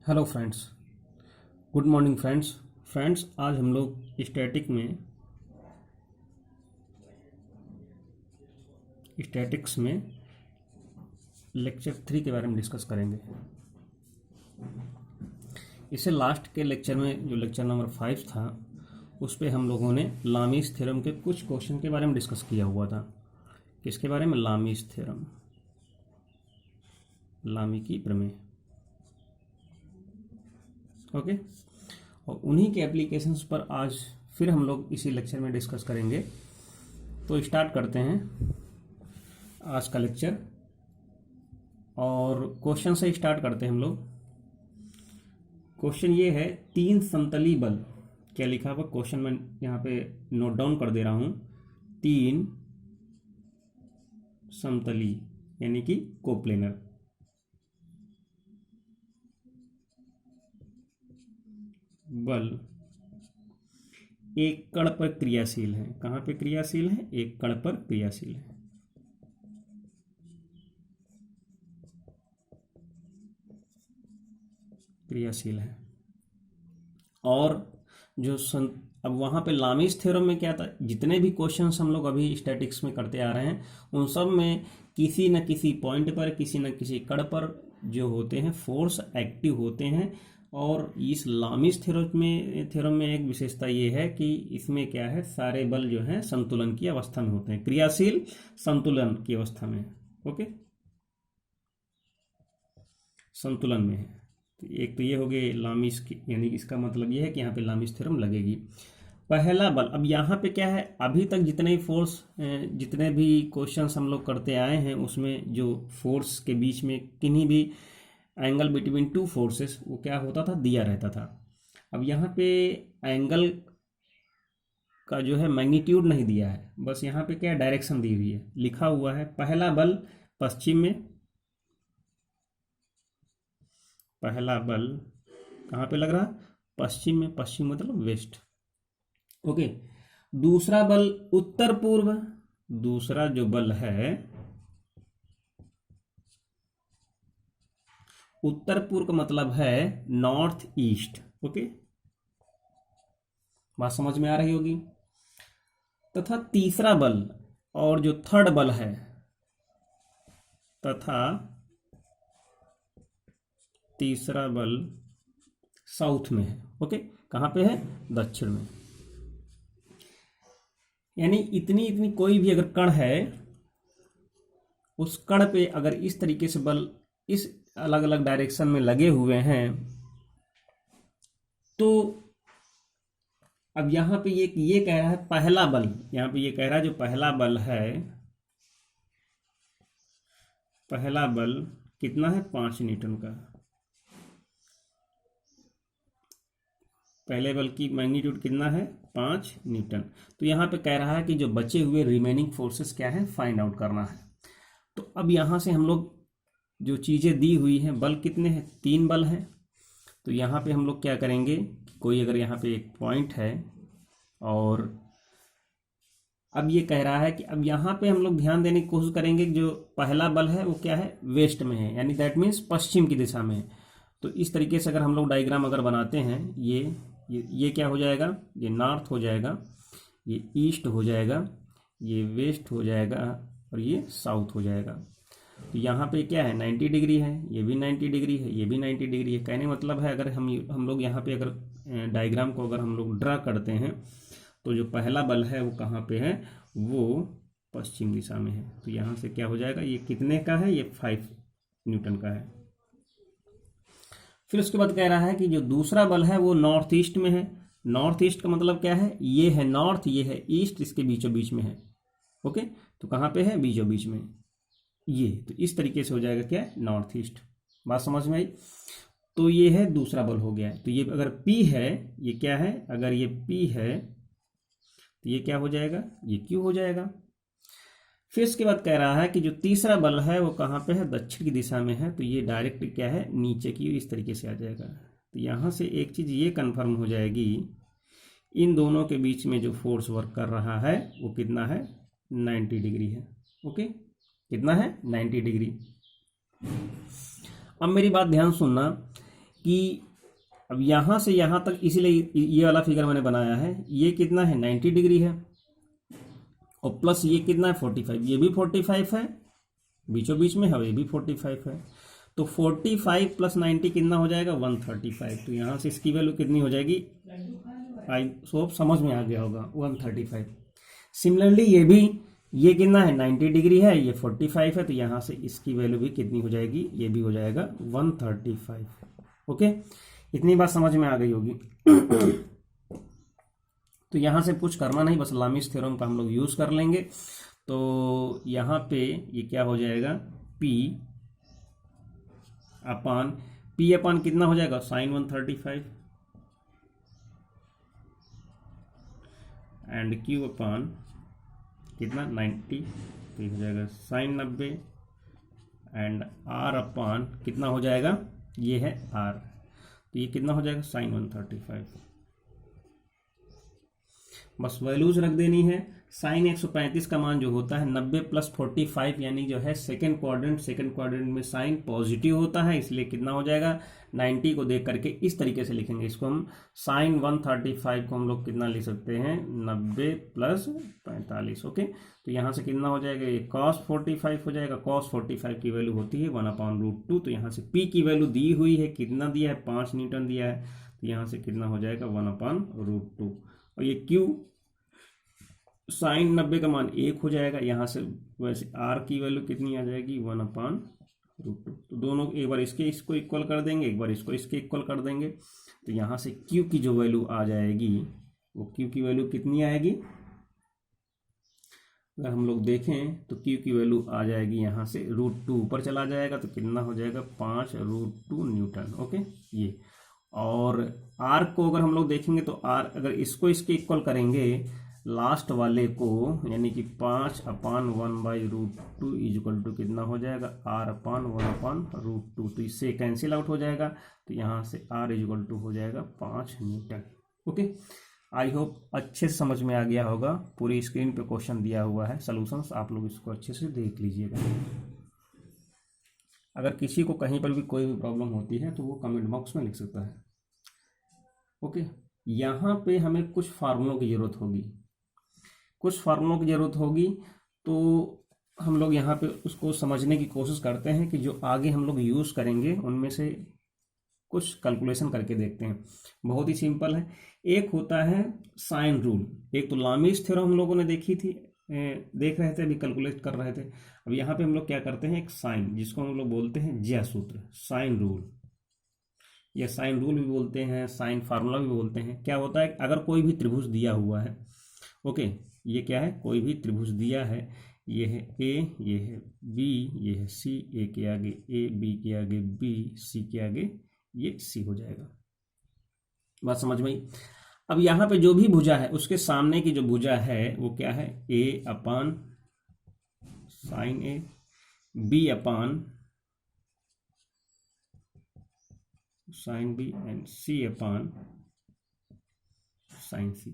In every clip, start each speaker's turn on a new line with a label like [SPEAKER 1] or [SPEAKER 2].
[SPEAKER 1] Hello friends, good morning friends. आज हम लोग स्टैटिक्स में लेक्चर 3 के बारे में डिस्कस करेंगे। इससे लास्ट के लेक्चर में जो लेक्चर नंबर 5 था उस पे हम लोगों ने लामीस थ्योरम के कुछ क्वेश्चन के बारे में डिस्कस किया हुआ था। किसके बारे में? लामीस थ्योरम, लामी की प्रमेय। ओके, और उन्हीं के एप्लीकेशंस पर आज फिर हम लोग इसी लेक्चर में डिस्कस करेंगे। तो स्टार्ट करते हैं आज का लेक्चर और क्वेश्चन से स्टार्ट करते हैं हम लोग। क्वेश्चन ये है, 3 समतली बल। क्या लिखा हुआ क्वेश्चन में यहाँ पे नोट डाउन कर दे रहा हूँ। 3 समतली यानी कि कोप्लेनर बल एक कण पर क्रियाशील है। कहाँ पे क्रियाशील है? एक कण पर क्रियाशील है। क्रियाशील है। और जो अब वहाँ पे लामीस थ्योरम में क्या था, जितने भी क्वेश्चंस हम लोग अभी स्टैटिक्स में करते आ रहे हैं उन सब में किसी न किसी पॉइंट पर, किसी न किसी कण पर जो होते हैं फोर्स एक्टिव होते हैं। और इस लामीस थ्योरम में एक विशेषता ये है कि इसमें क्या है, सारे बल जो हैं संतुलन की अवस्था में होते हैं, क्रियाशील संतुलन की अवस्था में। ओके, संतुलन में है। तो एक तो ये हो गए लामीस की, यानी इसका मतलब ये है कि यहाँ पे लामीस थ्योरम लगेगी। पहला बल, अब यहाँ पे क्या है, अभी तक जितने फोर्स, जितने भी क्वेश्चंस हम लोग करते आए हैं उसमें जो फोर्स के बीच में किन्हीं भी एंगल बिटवीन टू फोर्सेस वो क्या होता था, दिया रहता था। अब यहाँ पे एंगल का जो है मैग्नीट्यूड नहीं दिया है, बस यहाँ पे क्या डायरेक्शन दी हुई है। लिखा हुआ है पहला बल पश्चिम में, पहला बल कहाँ पे लग रहा? पश्चिम में। पश्चिम मतलब वेस्ट। ओके, दूसरा बल उत्तर पूर्व। दूसरा जो बल है उत्तर पूर्व का मतलब है नॉर्थ ईस्ट। ओके, बात समझ में आ रही होगी। तथा तीसरा बल और जो थर्ड बल है, तथा तीसरा बल साउथ में है। ओके, कहाँ पे है? दक्षिण में। यानी इतनी इतनी कोई भी अगर कण है, उस कण पे अगर इस तरीके से बल इस अलग अलग डायरेक्शन में लगे हुए हैं तो अब यहाँ पे ये कह रहा है पहला बल, यहाँ पे ये कह रहा है जो पहला बल है, पहला बल कितना है? 5 न्यूटन का। पहले बल की मैग्नीट्यूड कितना है? 5 न्यूटन। तो यहाँ पे कह रहा है कि जो बचे हुए रिमेनिंग फोर्सेस क्या है, फाइंड आउट करना है। तो अब यहाँ से हम लोग जो चीज़ें दी हुई हैं, बल कितने हैं? 3 बल हैं। तो यहाँ पे हम लोग क्या करेंगे, कोई अगर यहाँ पे एक पॉइंट है और अब ये कह रहा है कि अब यहाँ पे हम लोग ध्यान देने की कोशिश करेंगे कि जो पहला बल है वो क्या है, वेस्ट में है, यानी दैट मीन्स पश्चिम की दिशा में है। तो इस तरीके से अगर हम लोग डायग्राम अगर बनाते हैं, ये क्या हो जाएगा, ये नॉर्थ हो जाएगा, ये ईस्ट हो जाएगा, ये वेस्ट हो जाएगा और ये साउथ हो जाएगा। तो यहाँ पे क्या है, 90 डिग्री है, ये भी 90 डिग्री है, ये भी 90 डिग्री है। कहने मतलब है अगर हम लोग यहाँ पे अगर डायग्राम को अगर हम लोग ड्रा करते हैं तो जो पहला बल है वो कहाँ पे है, वो पश्चिम दिशा में है। तो यहाँ से क्या हो जाएगा, ये कितने का है, ये 5 न्यूटन का है। फिर उसके बाद कह रहा है कि जो दूसरा बल है वो नॉर्थ ईस्ट में है। नॉर्थ ईस्ट का मतलब क्या है, ये है नॉर्थ, ये है ईस्ट, इसके बीचों बीच में है। ओके, तो कहाँ पे है? बीचों बीच में। ये तो इस तरीके से हो जाएगा क्या, नॉर्थ ईस्ट। बात समझ में आई? तो ये है दूसरा बल हो गया। तो ये अगर P है, ये क्या है, अगर ये P है तो ये क्या हो जाएगा, ये Q हो जाएगा। फिर इसके बाद कह रहा है कि जो तीसरा बल है वो कहाँ पे है, दक्षिण की दिशा में है। तो ये डायरेक्ट क्या है, नीचे की इस तरीके से आ जाएगा। तो यहाँ से एक चीज़ ये कन्फर्म हो जाएगी, इन दोनों के बीच में जो फोर्स वर्क कर रहा है वो कितना है, 90 डिग्री है। ओके, कितना है, 90 डिग्री। अब मेरी बात ध्यान सुनना, कि अब यहाँ से यहाँ तक, इसीलिए ये वाला फिगर मैंने बनाया है, ये कितना है 90 डिग्री है, और प्लस ये कितना है 45, ये भी 45 है, बीचों बीच में है, ये भी 45 है। तो 45 प्लस 90 कितना हो जाएगा 135। तो यहाँ से इसकी वैल्यू कितनी हो जाएगी, आई सोप समझ में आ गया होगा, 135। सिमिलरली ये भी, ये कितना है 90 डिग्री है, ये 45 है, तो यहाँ से इसकी वैल्यू भी कितनी हो जाएगी, ये भी हो जाएगा 135। ओके, इतनी बात समझ में आ गई होगी। तो यहाँ से कुछ करना नहीं, बस लामिस थ्योरम का हम लोग यूज़ कर लेंगे। तो यहाँ पे ये क्या हो जाएगा, P अपान कितना हो जाएगा साइन 135, एंड Q अपान कितना 90, तो ये हो जाएगा साइन 90, एंड R अपान कितना हो जाएगा, ये है R, तो ये कितना हो जाएगा साइन 135। बस वैल्यूज रख देनी है। साइन 135 का मान जो होता है 90 प्लस 45, यानी जो है सेकंड क्वाड्रेंट में साइन पॉजिटिव होता है, इसलिए कितना हो जाएगा 90 को देख करके इस तरीके से लिखेंगे इसको हम। साइन 135 को हम लोग कितना लिख सकते हैं 90 प्लस 45। ओके, तो यहाँ से कितना हो जाएगा, ये cos 45 हो जाएगा। cos 45 की वैल्यू होती है 1/√2। तो यहाँ से P की वैल्यू दी हुई है, कितना दिया है 5 न्यूटन दिया है, तो यहाँ से कितना हो जाएगा 1/√2। और ये Q साइन 90 का मान 1 हो जाएगा। यहाँ से वैसे R की वैल्यू कितनी आ जाएगी 1/√2। तो दोनों एक बार इसको इक्वल कर देंगे, एक बार इसको इसके इक्वल कर देंगे। तो यहाँ से Q की जो वैल्यू आ जाएगी, वो Q की वैल्यू कितनी आएगी, अगर हम लोग देखें तो Q की वैल्यू आ जाएगी यहाँ से √2 ऊपर चला जाएगा, तो कितना हो जाएगा 5√2 न्यूटन। ओके, ये और R को अगर हम लोग देखेंगे तो R अगर इसको इसके इक्वल करेंगे लास्ट वाले को, यानी कि 5/1/√2 इक्वल टू कितना हो जाएगा R/1/√2। तो इससे कैंसिल आउट हो जाएगा, तो यहाँ से R इक्वल टू हो जाएगा 5 न्यूटन। ओके, आई होप अच्छे से समझ में आ गया होगा। पूरी स्क्रीन पे क्वेश्चन दिया हुआ है, सॉल्यूशंस आप लोग इसको अच्छे से देख लीजिएगा। अगर किसी को कहीं पर भी कोई भी प्रॉब्लम होती है तो वो कमेंट बॉक्स में लिख सकता है। ओके, यहाँ पे हमें कुछ फार्मूलों की ज़रूरत होगी, तो हम लोग यहाँ पे उसको समझने की कोशिश करते हैं कि जो आगे हम लोग यूज़ करेंगे उनमें से कुछ कैलकुलेशन करके देखते हैं। बहुत ही सिंपल है। एक होता है साइन रूल, एक तो लामिस थ्योरम हम लोगों ने देखी थी, देख रहे थे, अभी कैलकुलेट कर रहे थे। अब यहाँ पे हम लोग क्या करते हैं, एक साइन जिसको हम लोग बोलते हैं ज्या सूत्र, साइन रूल, या साइन रूल भी बोलते हैं, साइन फार्मूला भी बोलते हैं। क्या होता है, अगर कोई भी त्रिभुज दिया हुआ है, ओके, ये क्या है, कोई भी त्रिभुज दिया है, ये है A, ये है B, ये है C, A के आगे A, B के आगे B, C के आगे ये C हो जाएगा। बात समझ में आई। अब यहाँ पे जो भी भुजा है उसके सामने की जो भुजा है वो क्या है, A upon sign A, B upon sign B, and C upon sign C।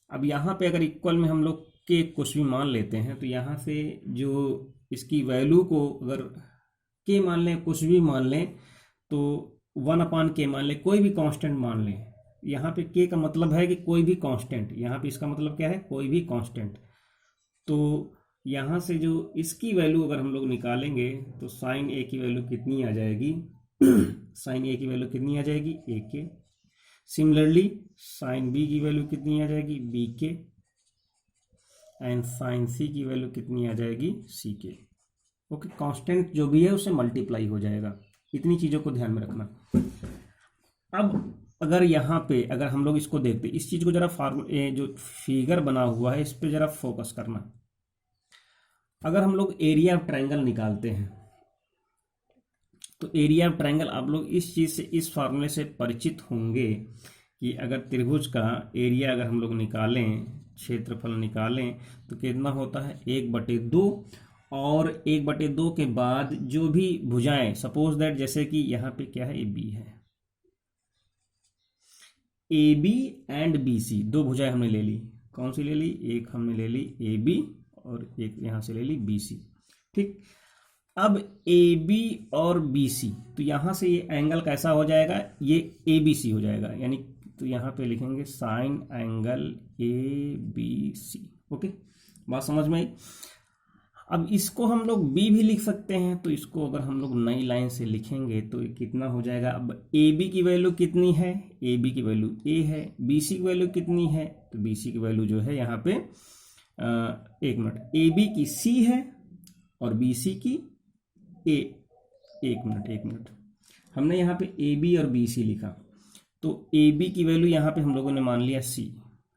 [SPEAKER 1] अब यहाँ पे अगर इक्वल में हम लोग के कुछ भी मान लेते हैं, तो यहाँ से जो इसकी वैल्यू को अगर के मान लें, कुछ भी मान लें, तो 1/k मान लें, कोई भी कांस्टेंट मान लें। यहाँ पे के का मतलब है कि कोई भी कांस्टेंट, यहाँ पे इसका मतलब क्या है, कोई भी कांस्टेंट। तो यहाँ से जो इसकी वैल्यू अगर हम लोग निकालेंगे तो साइन ए की वैल्यू कितनी आ जाएगी साइन ए की वैल्यू कितनी आ जाएगी AK। सिमिलरली साइन बी की वैल्यू कितनी आ जाएगी BK, एंड साइन C की वैल्यू कितनी आ जाएगी CK। ओके, कांस्टेंट जो भी है उससे मल्टीप्लाई हो जाएगा। इतनी चीज़ों को ध्यान में रखना। अब अगर यहाँ पे अगर हम लोग इसको देखते, इस चीज़ को जरा जो फिगर बना हुआ है इस पर जरा फोकस करना। अगर हम लोग एरिया ऑफ ट्रायंगल निकालते हैं, तो एरिया ऑफ ट्रायंगल आप लोग इस चीज़ से, इस फार्मूले से परिचित होंगे कि अगर त्रिभुज का एरिया अगर हम लोग निकालें, क्षेत्रफल निकालें, तो कितना होता है 1/2, और 1/2 के बाद जो भी भुजाएं, सपोज दैट जैसे कि यहाँ पे क्या है AB है, AB एंड BC, दो भुजाएं हमने ले ली। कौन सी ले ली, एक हमने ले ली AB और एक यहाँ से ले ली BC। ठीक, अब ए बी और बी सी, तो यहाँ से ये एंगल कैसा हो जाएगा, ये ए बी सी हो जाएगा, यानी तो यहाँ पे लिखेंगे sine angle A B C. Okay, बात समझ में आई। अब इसको हम लोग बी भी लिख सकते हैं, तो इसको अगर हम लोग नई लाइन से लिखेंगे तो ये कितना हो जाएगा, अब ए बी की वैल्यू कितनी है, ए बी की वैल्यू ए है, बी सी की वैल्यू कितनी है, तो बी सी की वैल्यू जो है यहाँ पे एक मिनट, ए बी की सी है और बी सी की ए, एक मिनट, हमने यहाँ पे ए बी और बी सी लिखा, तो ए बी की वैल्यू यहाँ पे हम लोगों ने मान लिया सी,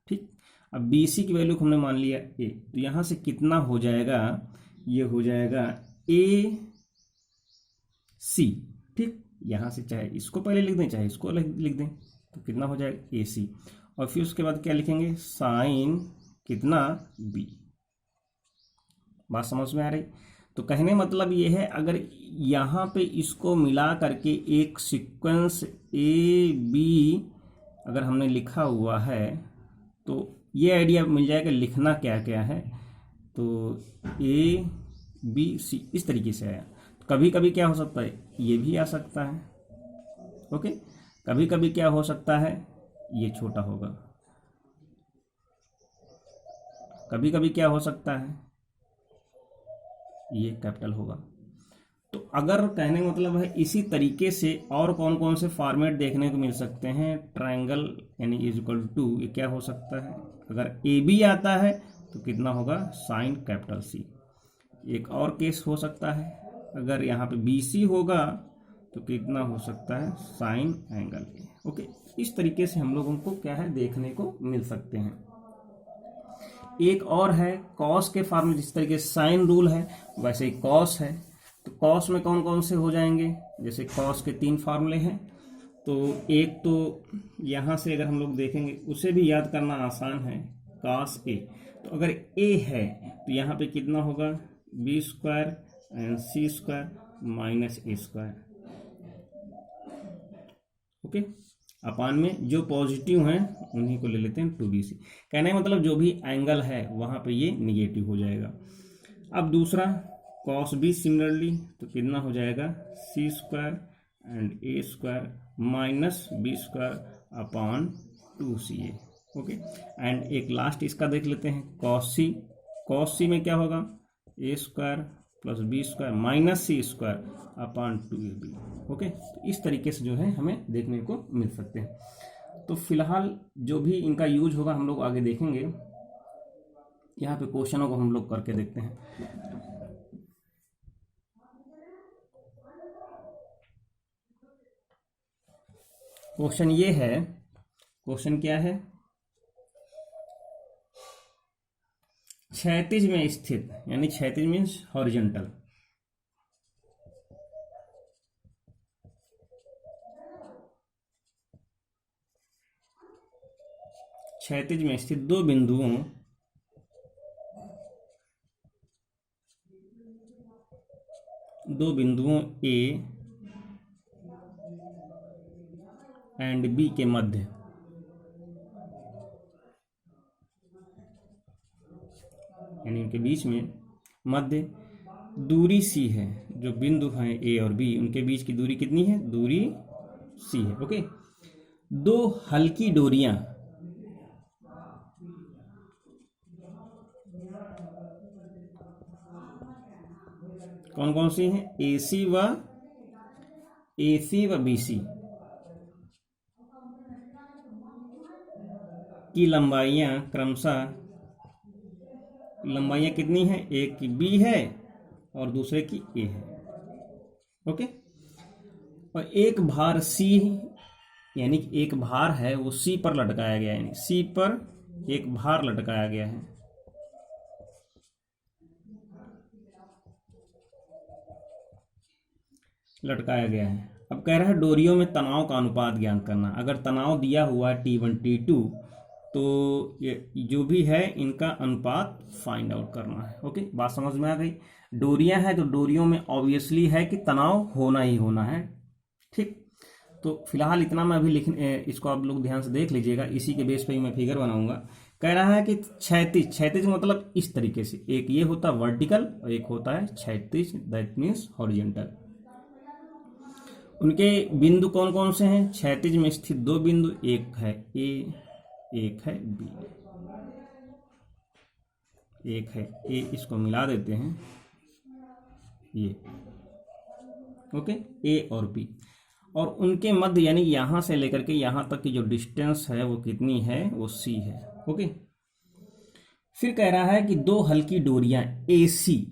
[SPEAKER 1] ठीक। अब बी सी की वैल्यू हमने मान लिया ए, तो यहाँ से कितना हो जाएगा, ये हो जाएगा ए सी, ठीक। यहाँ से चाहे इसको पहले लिख दें चाहे इसको लिख दें, तो कितना हो जाएगा ए सी, और फिर उसके बाद क्या लिखेंगे, साइन कितना बी। बात समझ में आ रही। तो कहने मतलब ये है, अगर यहाँ पे इसको मिला करके एक सीक्वेंस ए बी अगर हमने लिखा हुआ है, तो ये आइडिया मिल जाएगा लिखना क्या क्या है। तो ए बी सी इस तरीके से आया। तो कभी कभी क्या हो सकता है, ये भी आ सकता है, ओके। कभी कभी क्या हो सकता है, ये छोटा होगा, कभी कभी क्या हो सकता है, ये कैपिटल होगा। तो अगर कहने का मतलब है, इसी तरीके से और कौन कौन से फॉर्मेट देखने को मिल सकते हैं, ट्रायंगल यानी इज इक्वल टू, ये क्या हो सकता है, अगर ए बी आता है तो कितना होगा, साइन कैपिटल सी। एक और केस हो सकता है, अगर यहाँ पे बी सी होगा तो कितना हो सकता है, साइन एंगल ए। ओके, इस तरीके से हम लोगों को क्या है देखने को मिल सकते हैं। एक और है कॉस के फॉर्म में, जिस तरीके से साइन रूल है वैसे ही कॉस है। तो कॉस में कौन कौन से हो जाएंगे, जैसे कॉस के 3 फार्मूले हैं। तो एक तो यहाँ से अगर हम लोग देखेंगे, उसे भी याद करना आसान है, कॉस ए। तो अगर ए है तो यहाँ पे कितना होगा, B square and C square minus A square, okay. अपान में जो पॉजिटिव हैं उन्हीं को ले लेते हैं 2bc। कहने का मतलब जो भी एंगल है वहाँ पे ये निगेटिव हो जाएगा। अब दूसरा कॉस बी सिमिलरली, तो कितना हो जाएगा, C square and A square minus B square upon 2ca, okay. And एक लास्ट इसका देख लेते हैं, कॉस सी में क्या होगा, A square plus B square minus C square upon 2ab, okay. तो इस तरीके से जो है हमें देखने को मिल सकते हैं। तो फिलहाल जो भी इनका यूज होगा हम लोग आगे देखेंगे। यहाँ पे क्वेश्चनों को हम लोग करके देखते हैं। क्वेश्चन ये है, क्वेश्चन क्या है, क्षैतिज में स्थित, यानी क्षैतिज मीन्स हॉरिजॉन्टल, क्षैतिज में स्थित दो बिंदुओं ए एंड बी के मध्य यानी उनके बीच में मध्य दूरी सी है। जो बिंदु हैं ए और बी, उनके बीच की दूरी कितनी है, दूरी सी है, ओके। दो हल्की डोरियां कौन कौन सी हैं, AC व BC की लंबाइयां क्रमशः, लंबाइयां कितनी हैं, एक की B है और दूसरे की A है, ओके। और एक भार C, यानी कि एक भार है वो C पर लटकाया गया है, यानी C पर एक भार लटकाया गया है, अब कह रहा है डोरियों में तनाव का अनुपात ज्ञात करना। अगर तनाव दिया हुआ है T1 T2, तो ये जो भी है इनका अनुपात फाइंड आउट करना है, ओके। बात समझ में आ गई। डोरियां हैं तो डोरियों में ऑब्वियसली है कि तनाव होना ही होना है, ठीक। तो फिलहाल इतना मैं अभी इसको आप लोग ध्यान से देख लीजिएगा। इसी के बेस पे ही मैं फिगर बनाऊंगा कह रहा है कि क्षैतिज, क्षैतिज मतलब इस तरीके से, एक ये होता है वर्टिकल और एक होता है क्षैतिज, दैट मीन्स हॉरिजॉन्टल। उनके बिंदु कौन कौन से हैं? क्षैतिज में स्थित दो बिंदु, एक है ए, एक है बी, एक है ए, इसको मिला देते हैं ये, ओके, ए और बी, और उनके मध्य यानी यहां से लेकर के यहां तक की जो डिस्टेंस है वो कितनी है? वो सी है, ओके। फिर कह रहा है कि दो हल्की डोरियां AC,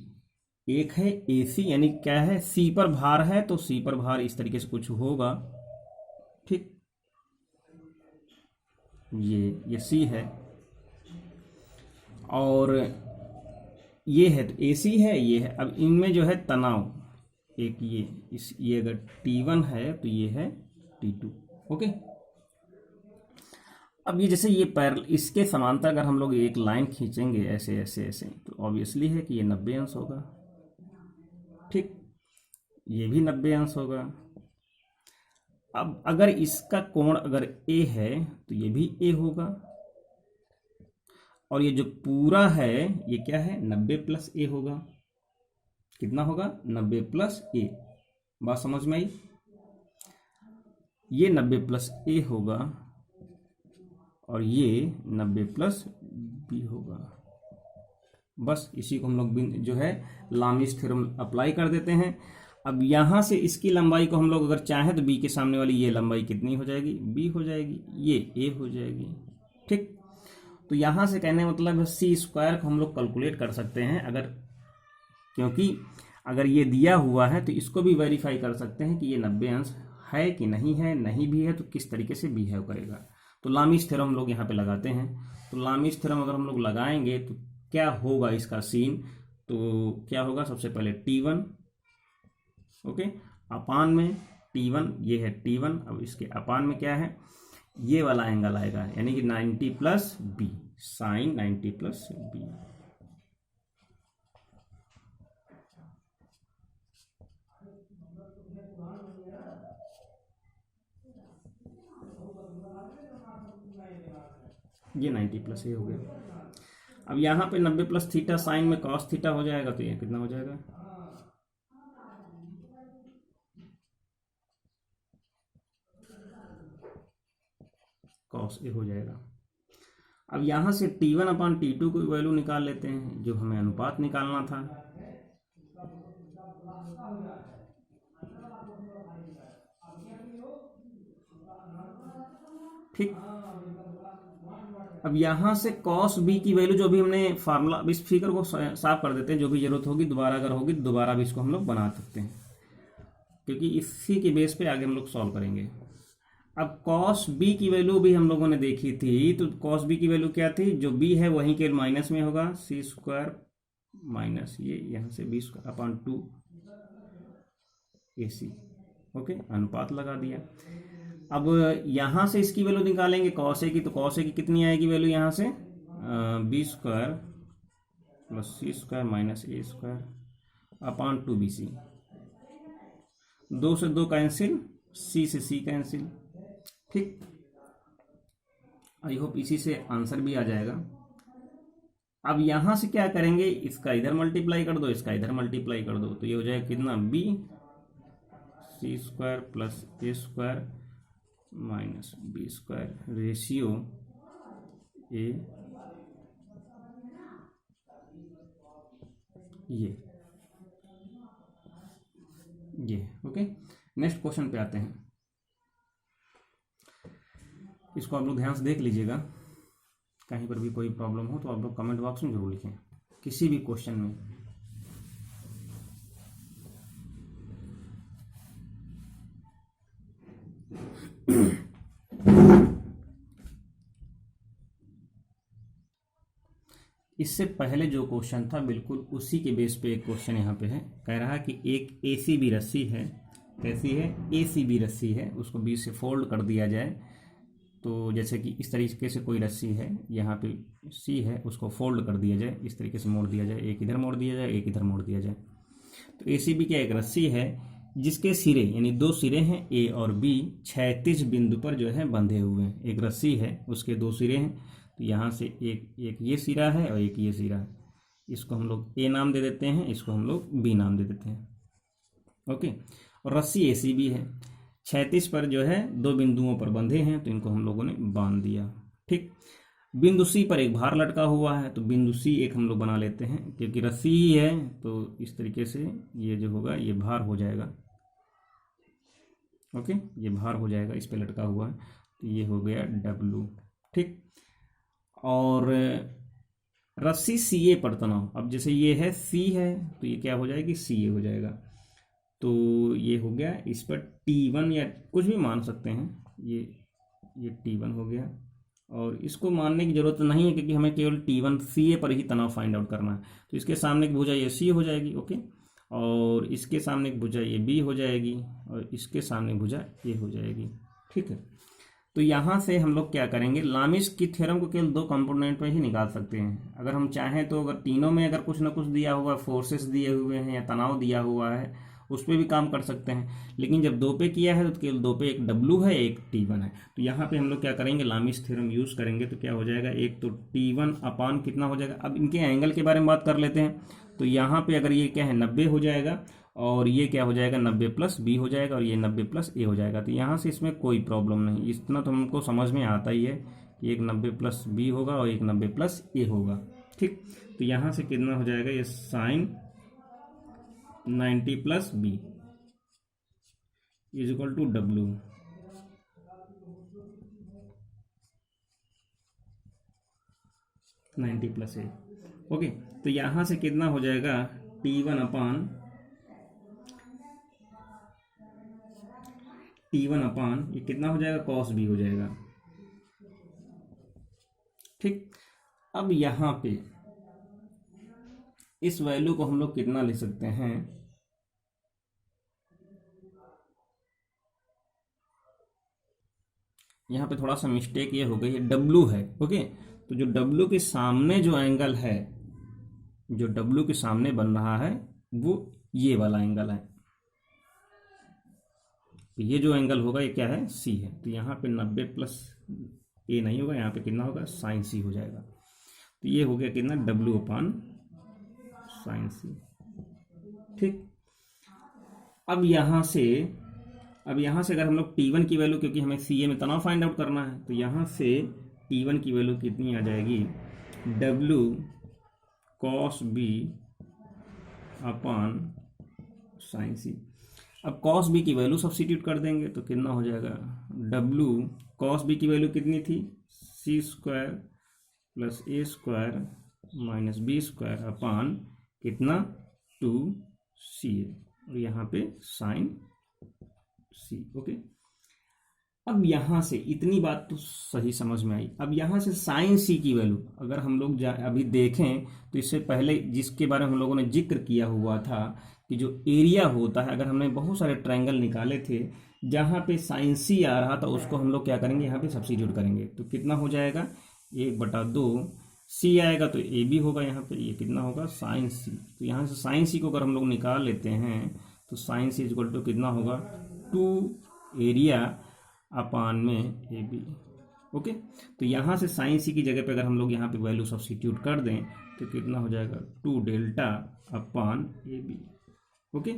[SPEAKER 1] एक है AC यानी क्या है? सी पर भार है, तो सी पर भार इस तरीके से कुछ होगा, ठीक, ये सी है, और ये है तो AC है, ये है। अब इनमें जो है तनाव, एक ये अगर T1 है तो ये है T2, ओके। अब ये जैसे ये पैरेलल, इसके समांतर अगर हम लोग एक लाइन खींचेंगे ऐसे ऐसे ऐसे, तो ऑब्वियसली है कि ये 90 अंश होगा, ठीक, ये भी 90 अंश होगा। अब अगर इसका कोण अगर A है तो ये भी A होगा, और ये जो पूरा है ये क्या है? 90 प्लस A होगा। कितना होगा? 90 प्लस A। बात समझ में आई? ये 90 प्लस A होगा और ये 90 प्लस B होगा। बस इसी को हम लोग जो है लामीज थ्योरम अप्लाई कर देते हैं। अब यहाँ से इसकी लंबाई को हम लोग अगर चाहें तो B के सामने वाली ये लंबाई कितनी हो जाएगी? B हो जाएगी, ये A हो जाएगी, ठीक। तो यहाँ से कहने मतलब C स्क्वायर को हम लोग कैलकुलेट कर सकते हैं, अगर, क्योंकि अगर ये दिया हुआ है तो इसको भी वेरीफाई कर सकते हैं कि ये 90 अंश है कि नहीं है, नहीं भी है तो किस तरीके से बिहेव करेगा। तो लामीज थ्योरम हम लोग यहाँ पे लगाते हैं। तो लामीज थ्योरम अगर हम लोग लगाएंगे तो क्या होगा इसका सीन? तो क्या होगा? सबसे पहले T1, ओके, अपान में T1, ये है T1। अब इसके अपान में क्या है? ये वाला एंगल आएगा, यानी कि 90 प्लस B, साइन 90 प्लस B। ये 90 प्लस ए हो गया। अब यहाँ पे 90 प्लस थीटा साइन में कॉस थीटा हो जाएगा, तो ये कितना हो जाएगा? कॉस ए हो जाएगा। अब यहाँ से T1 अपान T2 को वैल्यू निकाल लेते हैं, जो हमें अनुपात निकालना था। ठीक, अब यहाँ से cos B की वैल्यू जो भी हमने फार्मूला, अब इस फिगर को साफ कर देते हैं, जो भी जरूरत होगी दोबारा अगर होगी दोबारा भी इसको हम लोग बना सकते हैं, क्योंकि इसी के बेस पे आगे हम लोग सॉल्व करेंगे। अब cos B की वैल्यू भी हम लोगों ने देखी थी, तो cos B की वैल्यू क्या थी? जो B है वहीं के माइनस में होगा, C स्क्वायर माइनस ये यहाँ से B square upon 2 AC, okay, अनुपात लगा दिया। अब यहाँ से इसकी वैल्यू निकालेंगे cos A की, तो cos A की कितनी आएगी वैल्यू यहाँ से? B square plus C square minus A square upon 2BC। 2 से 2 कैंसिल, C से C कैंसिल, ठीक। आई होप इसी से आंसर भी आ जाएगा। अब यहां से क्या करेंगे? इसका इधर मल्टीप्लाई कर दो, इसका इधर मल्टीप्लाई कर दो, तो ये हो जाएगा कितना? B C square plus A square minus B square ratio A, ये ओके। नेक्स्ट क्वेश्चन पे आते हैं। इसको आप लोग ध्यान से देख लीजिएगा, कहीं पर भी कोई प्रॉब्लम हो तो आप लोग कमेंट बॉक्स में जरूर लिखें, किसी भी क्वेश्चन में। इससे पहले जो क्वेश्चन था बिल्कुल उसी के बेस पे एक क्वेश्चन यहाँ पे है। कह रहा है कि एक ACB रस्सी है, कैसी है? ACB रस्सी है, उसको B से फोल्ड कर दिया जाए। तो जैसे कि इस तरीके से कोई रस्सी है, यहाँ पे C है, उसको फोल्ड कर दिया जाए, इस तरीके से मोड़ दिया जाए, एक इधर मोड़ दिया जाए, एक इधर मोड़ दिया जाए। तो ACB क्या? एक रस्सी है जिसके सिरे यानी दो सिरे हैं A और B क्षैतिज बिंदु पर जो है बंधे हुए हैं। एक रस्सी है, उसके दो सिरे हैं, तो यहाँ से एक ये सिरा है और एक ये सिरा है, इसको हम लोग ए नाम दे देते हैं, इसको हम लोग बी नाम दे देते हैं। ओके, और रस्सी ऐसी भी है, क्षैतिज पर जो है 2 बिंदुओं पर बंधे हैं, तो इनको हम लोगों ने बांध दिया। ठीक, बिंदु सी पर एक भार लटका हुआ है, तो बिंदु सी एक हम लोग बना लेते हैं, क्योंकि रस्सी ही है तो इस तरीके से ये जो होगा ये भार हो जाएगा। ओके, ये भार हो जाएगा, इस पे लटका हुआ है, तो ये हो गया डब्लू। ठीक, और रस्सी सी ए पर तनाव, अब जैसे ये है सी है तो ये क्या हो जाएगी, सी ए हो जाएगा, तो ये हो गया, इस पर T1 या कुछ भी मान सकते हैं, ये T1 हो गया, और इसको मानने की जरूरत नहीं है क्योंकि हमें केवल T1 CA पर ही तनाव फाइंड आउट करना है। तो इसके सामने की भुजा ये C हो जाएगी। ओके, और इसके सामने की भुजा ये B हो जाएगी, और इसके सामने भुजा A हो जाएगी। ठीक है, तो यहाँ से हम लोग क्या करेंगे, लामिस की थ्योरम को केवल 2 कंपोनेंट में ही निकाल सकते हैं। अगर हम चाहें तो अगर तीनों में अगर कुछ ना कुछ दिया हुआ, फोर्सेस दिए हुए हैं या तनाव दिया हुआ है, उस पर भी काम कर सकते हैं, लेकिन जब 2 पे किया है तो केवल 2 पे, एक W है एक T1 है। तो यहाँ पे हम लोग क्या करेंगे, लामिस थ्योरम यूज़ करेंगे, तो क्या हो जाएगा, एक तो T1 अपान कितना हो जाएगा। अब इनके एंगल के बारे में बात कर लेते हैं, तो यहाँ पे अगर ये क्या है 90 हो जाएगा, और ये क्या हो जाएगा 90 प्लस B हो जाएगा, और ये 90 प्लस A हो जाएगा। तो यहाँ से इसमें कोई प्रॉब्लम नहीं, इतना तो हमको समझ में आता ही है कि एक 90 प्लस B होगा और एक 90 प्लस A होगा। ठीक, तो यहाँ से कितना हो जाएगा, ये साइन 90 प्लस B is equal to W। Ninety plus A। Okay, तो यहाँ से कितना हो जाएगा, T1 अपान ये कितना हो जाएगा, कॉस B हो जाएगा। ठीक, अब यहाँ पे इस वैल्यू को हम लोग कितना लिख सकते हैं, यहाँ पे थोड़ा सा मिस्टेक ये हो गई है, W है। ओके, तो जो W के सामने जो एंगल है, जो W के सामने बन रहा है वो ये वाला एंगल है, तो ये जो एंगल होगा ये क्या है, C है। तो यहाँ पे 90 प्लस A नहीं होगा, यहाँ पे कितना होगा, साइन C हो जाएगा। तो ये हो गया कितना, W अपान साइन C। ठीक, अब यहाँ से अगर हम लोग T1 की वैल्यू, क्योंकि हमें CA में तनाव फाइंड आउट करना है, तो यहाँ से T1 की वैल्यू कितनी आ जाएगी, W cos B अपान साइन C। अब cos B की वैल्यू सब्स्टिट्यूट कर देंगे, तो कितना हो जाएगा, W cos B की वैल्यू कितनी थी, C square plus A square minus B square upon कितना, 2CA, और यहाँ पे साइन C। ओके, अब यहाँ से इतनी बात तो सही समझ में आई। अब यहाँ से साइन C की वैल्यू अगर हम लोग अभी देखें, तो इससे पहले जिसके बारे में हम लोगों ने जिक्र किया हुआ था कि जो एरिया होता है, अगर हमने बहुत सारे ट्रायंगल निकाले थे जहाँ पे साइन C आ रहा था, उसको हम लोग क्या करेंगे, यहाँ पे सब्स्टिट्यूट करेंगे, तो कितना हो जाएगा, 1/2 C आएगा, तो ए बी होगा, यहाँ पे ये कितना होगा, साइन C। तो यहाँ से साइन C को अगर हम लोग निकाल लेते हैं, तो साइन C इक्वल टू कितना होगा, 2 एरिया अपान में ए बी। ओके, तो यहाँ से साइन C की जगह पे अगर हम लोग यहाँ पे वैल्यू सब्स्टिट्यूट कर दें, तो कितना हो जाएगा, 2 delta upon A B. Okay,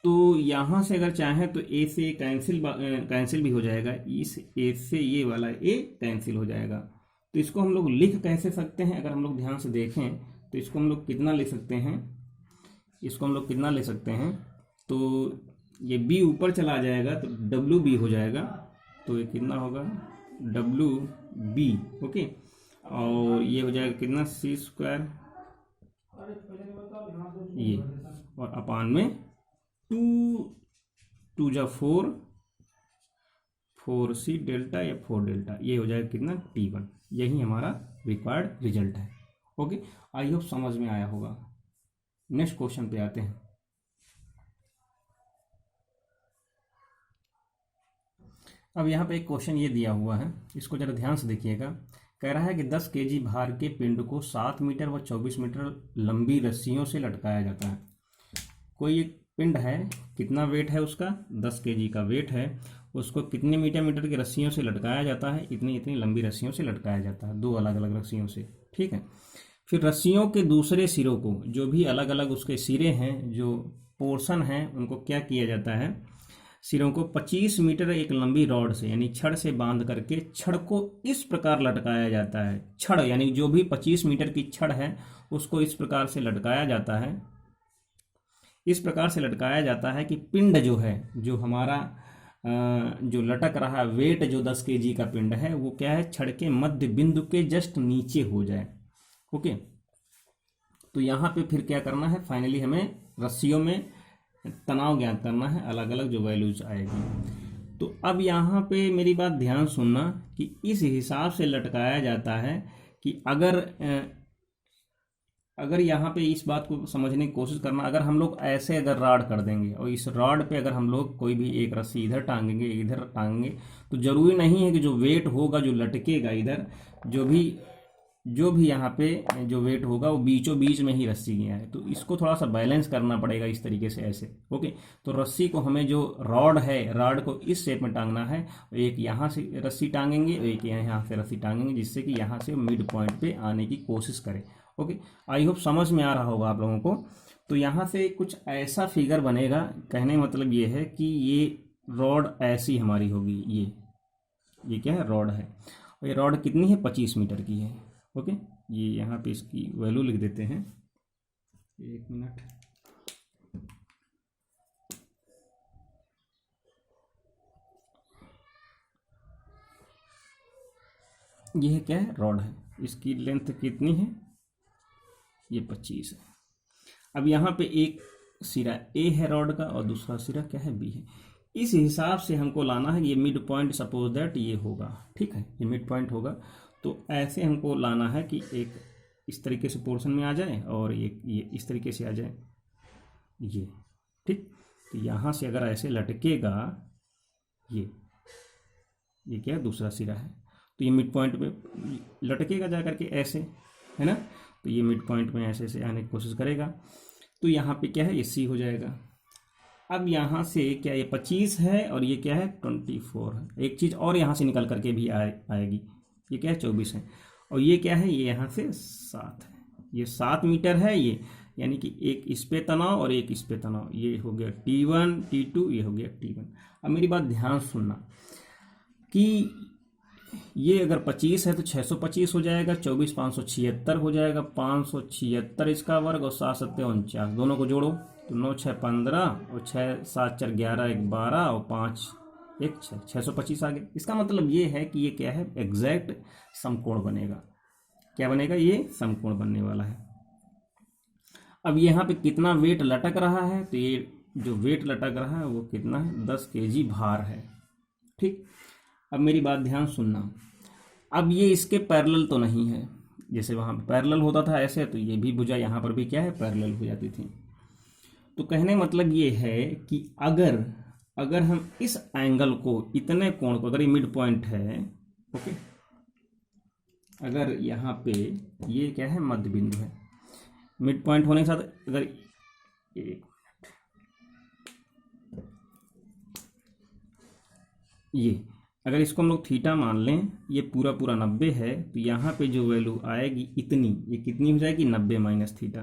[SPEAKER 1] तो यहाँ से अगर चाहें तो ए से कैंसिल भी हो जाएगा, इस ए से ये वाला ए कैंसिल हो जाएगा। तो इसको हम लोग लिख कैसे सकते हैं, अगर हम लोग ध्यान से देखें तो इसको हम लोग कितना ले सकते हैं, इसको हम लोग कितना ले सकते हैं, तो ये B ऊपर चला जाएगा तो WB हो जाएगा, तो ये कितना होगा, WB। ओके, और ये हो जाएगा कितना, C स्क्वायर ये, और अपान में 2 जा 4, 4C डेल्टा या 4 डेल्टा, ये हो जाएगा कितना, T1। यही हमारा रिक्वायर्ड रिजल्ट है। ओके, आई होप समझ में आया होगा। नेक्स्ट क्वेश्चन पे आते हैं। अब यहाँ पे एक क्वेश्चन ये दिया हुआ है, इसको जरा ध्यान से देखिएगा। कह रहा है कि 10 kg भार के पिंड को 7 मीटर व 24 मीटर लंबी रस्सियों से लटकाया जाता है। कोई एक पिंड है, कितना वेट है उसका, 10 kg का वेट है, उसको कितने मीटर की रस्सियों से लटकाया जाता है, इतनी इतनी लंबी रस्सियों से लटकाया जाता है, 2 अलग अलग रस्सियों से। ठीक है। फिर रस्सियों के दूसरे सिरों को, जो भी अलग अलग उसके सिरे हैं, जो पोर्शन हैं, उनको क्या किया जाता है, सिरों को 25 मीटर एक लंबी रॉड से यानी छड़ से बांध करके छड़ को इस प्रकार लटकाया जाता है। छड़ यानी जो भी 25 मीटर की छड़ है उसको इस प्रकार से लटकाया जाता है, इस प्रकार से लटकाया जाता है कि पिंड जो है, जो हमारा जो लटक रहा वेट जो 10 kg का पिंड है, वो क्या है, छड़ के मध्य बिंदु के जस्ट नीचे हो जाए। ओके। तो यहाँ पे फिर क्या करना है, फाइनली हमें रस्सियों में तनाव ज्ञात करना है, अलग अलग जो वैल्यूज आएगी। तो अब यहाँ पे मेरी बात ध्यान सुनना कि इस हिसाब से लटकाया जाता है कि अगर यहाँ पे इस बात को समझने की कोशिश करना, अगर हम लोग ऐसे अगर रॉड कर देंगे और इस रॉड पे अगर हम लोग कोई भी एक रस्सी इधर टांगेंगे इधर टांगेंगे, तो जरूरी नहीं है कि जो वेट होगा जो लटकेगा इधर, जो भी यहाँ पे जो वेट होगा वो बीचों बीच में ही रस्सी गया है। तो इसको थोड़ा सा बैलेंस करना पड़ेगा इस तरीके से, ऐसे। ओके। तो रस्सी को हमें जो रॉड है, रॉड को इस शेप में टांगना है, एक यहाँ से रस्सी टांगेंगे, एक यहाँ से रस्सी टांगेंगे, जिससे कि यहाँ से मिड पॉइंट पे आने की कोशिश करें। ओके। आई होप समझ में आ रहा होगा आप लोगों को। तो यहाँ से कुछ ऐसा फिगर बनेगा, कहने मतलब ये है कि ये रॉड ऐसी हमारी होगी, ये क्या है, रॉड है, और ये रॉड कितनी है, 25 मीटर की है। ओके। ये यहाँ पे इसकी वैल्यू लिख देते हैं, 1 मिनट। ये क्या है, रॉड है, इसकी लेंथ कितनी है, ये 25 है। अब यहाँ पे एक सिरा ए है रॉड का और दूसरा सिरा क्या है, बी है। इस हिसाब से हमको लाना है, ये मिड पॉइंट सपोज दैट ये होगा, ठीक है, ये मिड पॉइंट होगा। तो ऐसे हमको लाना है कि एक इस तरीके से पोर्शन में आ जाए और ये इस तरीके से आ जाए, ये ठीक। तो यहाँ से अगर ऐसे लटकेगा, ये क्या है, दूसरा सिरा है, तो ये मिड पॉइंट में लटकेगा जा करके ऐसे, है ना। तो ये मिड पॉइंट में ऐसे ऐसे आने की कोशिश करेगा, तो यहाँ पे क्या है, ये सी हो जाएगा। अब यहाँ से क्या, ये 25 है और ये क्या है, 24 है। एक चीज़ और यहाँ से निकल करके भी आएगी, ये क्या है, 24 है, और ये क्या है, ये यहाँ से 7 है, ये 7 मीटर है ये, यानी कि एक इस पे तनाव और एक इस पे तनाव, ये हो गया T1 T2, ये हो गया T1। अब मेरी बात ध्यान सुनना कि ये अगर 25 है तो 625 हो जाएगा, 24 576 हो जाएगा, 576 इसका वर्ग और 7 7 49, दोनों को जोड़ो तो 9 6 15 और 6 7 4 11 1 12 और 5 1 6, 625 आ गया। इसका मतलब ये है कि ये क्या है, एग्जैक्ट समकोण बनेगा। क्या बनेगा, ये समकोण बनने वाला है। अब यहाँ पे कितना वेट लटक रहा है, तो ये जो वेट लटक रहा है वो कितना है, 10 kg भार है, ठीक। अब मेरी बात ध्यान सुनना, अब ये इसके पैरेलल तो नहीं है, जैसे वहाँ पैरेलल होता था ऐसे, तो ये भी भुजा यहाँ पर भी क्या है, पैरेलल हो जाती थी। तो कहने मतलब ये है कि अगर हम इस एंगल को, इतने कोण को, अगर ये मिड पॉइंट है, ओके, अगर यहाँ पे ये क्या है, मध्य बिंदु है, मिड पॉइंट होने के साथ अगर एक ये अगर इसको हम लोग थीटा मान लें, ये पूरा 90 है, तो यहाँ पे जो वैल्यू आएगी इतनी, ये कितनी हो जाएगी, 90 माइनस थीटा,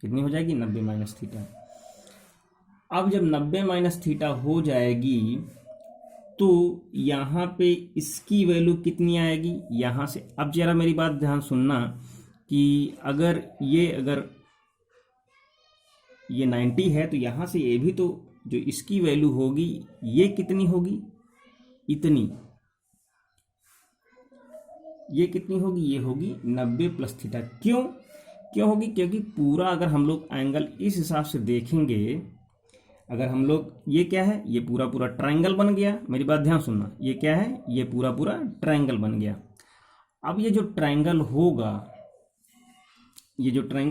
[SPEAKER 1] कितनी हो जाएगी, 90 माइनस थीटा। अब जब 90 माइनस थीटा हो जाएगी तो यहाँ पे इसकी वैल्यू कितनी आएगी, यहाँ से। अब जरा मेरी बात ध्यान सुनना कि अगर ये 90 है तो यहाँ से ये भी, तो जो इसकी वैल्यू होगी ये कितनी होगी, इतनी, ये कितनी होगी, ये होगी 90 प्लस थीटा। क्यों होगी, क्योंकि पूरा अगर हम लोग एंगल इस हिसाब से देखेंगे, अगर हम लोग, ये क्या है, ये पूरा ट्रायंगल बन गया। मेरी बात ध्यान सुनना, ये क्या है, ये पूरा ट्रायंगल बन गया। अब ये जो ट्रायंगल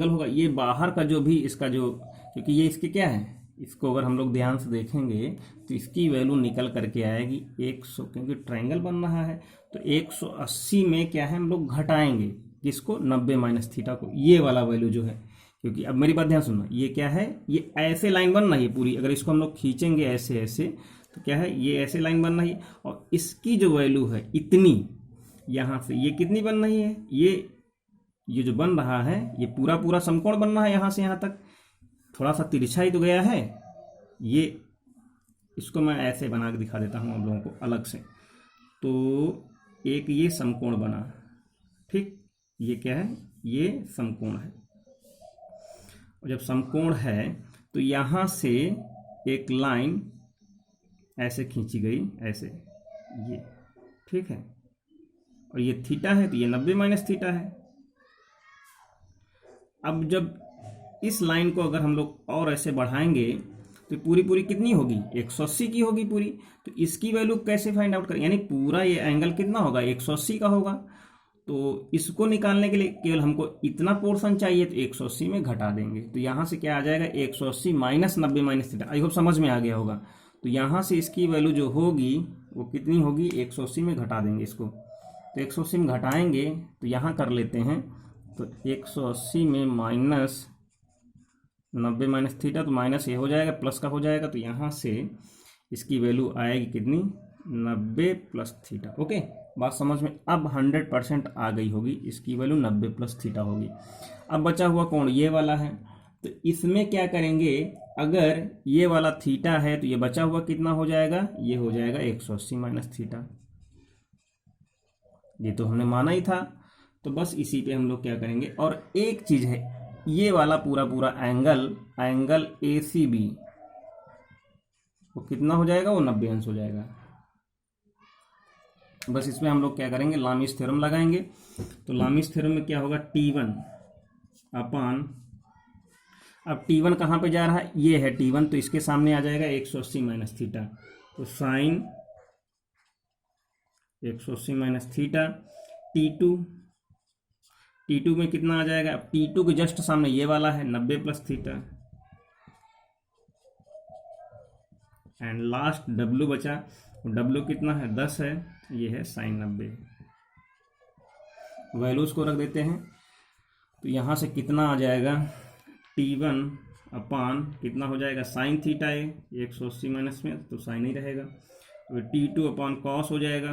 [SPEAKER 1] होगा, ये बाहर का जो भी इसका जो, क्योंकि ये इसके क्या है, इसको अगर हम लोग ध्यान से देखेंगे तो इसकी वैल्यू निकल करके आएगी 100, क्योंकि ट्रायंगल बन रहा है। तो 180 में क्या है, हम लोग घटाएंगे किसको, 90 माइनस थीटा को, ये वाला वैल्यू जो है, क्योंकि अब मेरी बात ध्यान सुनना, ये क्या है, ये ऐसे लाइन बन रही है पूरी, अगर इसको हम लोग खींचेंगे ऐसे ऐसे तो क्या है, ये ऐसे लाइन बन रही है, और इसकी जो वैल्यू है इतनी, यहाँ से ये कितनी बन रही है, ये जो बन रहा है ये पूरा पूरा समकोण बन रहा है, यहाँ से यहाँ तक थोड़ा सा तिरछा ही तो गया है ये। इसको मैं ऐसे बना के दिखा देता हूँ आप लोगों को अलग से। तो एक ये समकोण बना, ठीक, ये क्या है, ये समकोण है। और जब समकोण है तो यहाँ से एक लाइन ऐसे खींची गई, ऐसे, ये, ठीक है, और ये थीटा है तो ये 90 माइनस थीटा है। अब जब इस लाइन को अगर हम लोग और ऐसे बढ़ाएंगे तो पूरी पूरी कितनी होगी, 180 की होगी पूरी। तो इसकी वैल्यू कैसे फाइंड आउट करें, यानी पूरा ये एंगल कितना होगा, 180 का होगा। तो इसको निकालने के लिए केवल हमको इतना पोर्शन चाहिए, तो 180 में घटा देंगे। तो यहाँ से क्या आ जाएगा, 180 minus 90 minus theta. I hope समझ में आ गया होगा। तो यहाँ से इसकी वैल्यू जो होगी वो कितनी होगी, 180 में घटा देंगे इसको। तो 180 में घटाएंगे तो यहाँ कर लेते हैं, तो 180 में माइनस 90 माइनस थीटा, तो माइनस ये हो जाएगा, प्लस का हो जाएगा। तो यहाँ से इसकी वैल्यू आएगी कितनी, 90 प्लस थीटा। ओके, बात समझ में अब 100% आ गई होगी, इसकी वैल्यू 90 प्लस थीटा होगी। अब बचा हुआ कोण ये वाला है, तो इसमें क्या करेंगे, अगर ये वाला थीटा है तो ये बचा हुआ कितना हो जाएगा, ये हो जाएगा 180 माइनस थीटा। ये तो हमने माना ही था, तो बस इसी पे हम लोग क्या करेंगे। और एक चीज है, ये वाला पूरा पूरा एंगल ACB वो कितना हो जाएगा, वो 90 अंश हो जाएगा। बस इसमें हम लोग क्या करेंगे, लामिस थ्योरम लगाएंगे। तो लामिस थ्योरम में क्या होगा, T1 अपान, अब T1 कहाँ पे जा रहा है, ये है T1, तो इसके सामने आ जाएगा 180 माइनस थीटा। तो साइन 180 माइनस थीटा। T2 में कितना आ जाएगा, अब T2 के जस्ट सामने ये वाला है 90 plus theta. And last W बचा, W कितना है, 10 है, ये है साइन 90। वैल्यूज को रख देते हैं, तो यहाँ से कितना आ जाएगा, T1 अपान कितना हो जाएगा, साइन थीटा है 180 माइनस में, तो साइन ही रहेगा। तो T2 अपान कॉस हो जाएगा,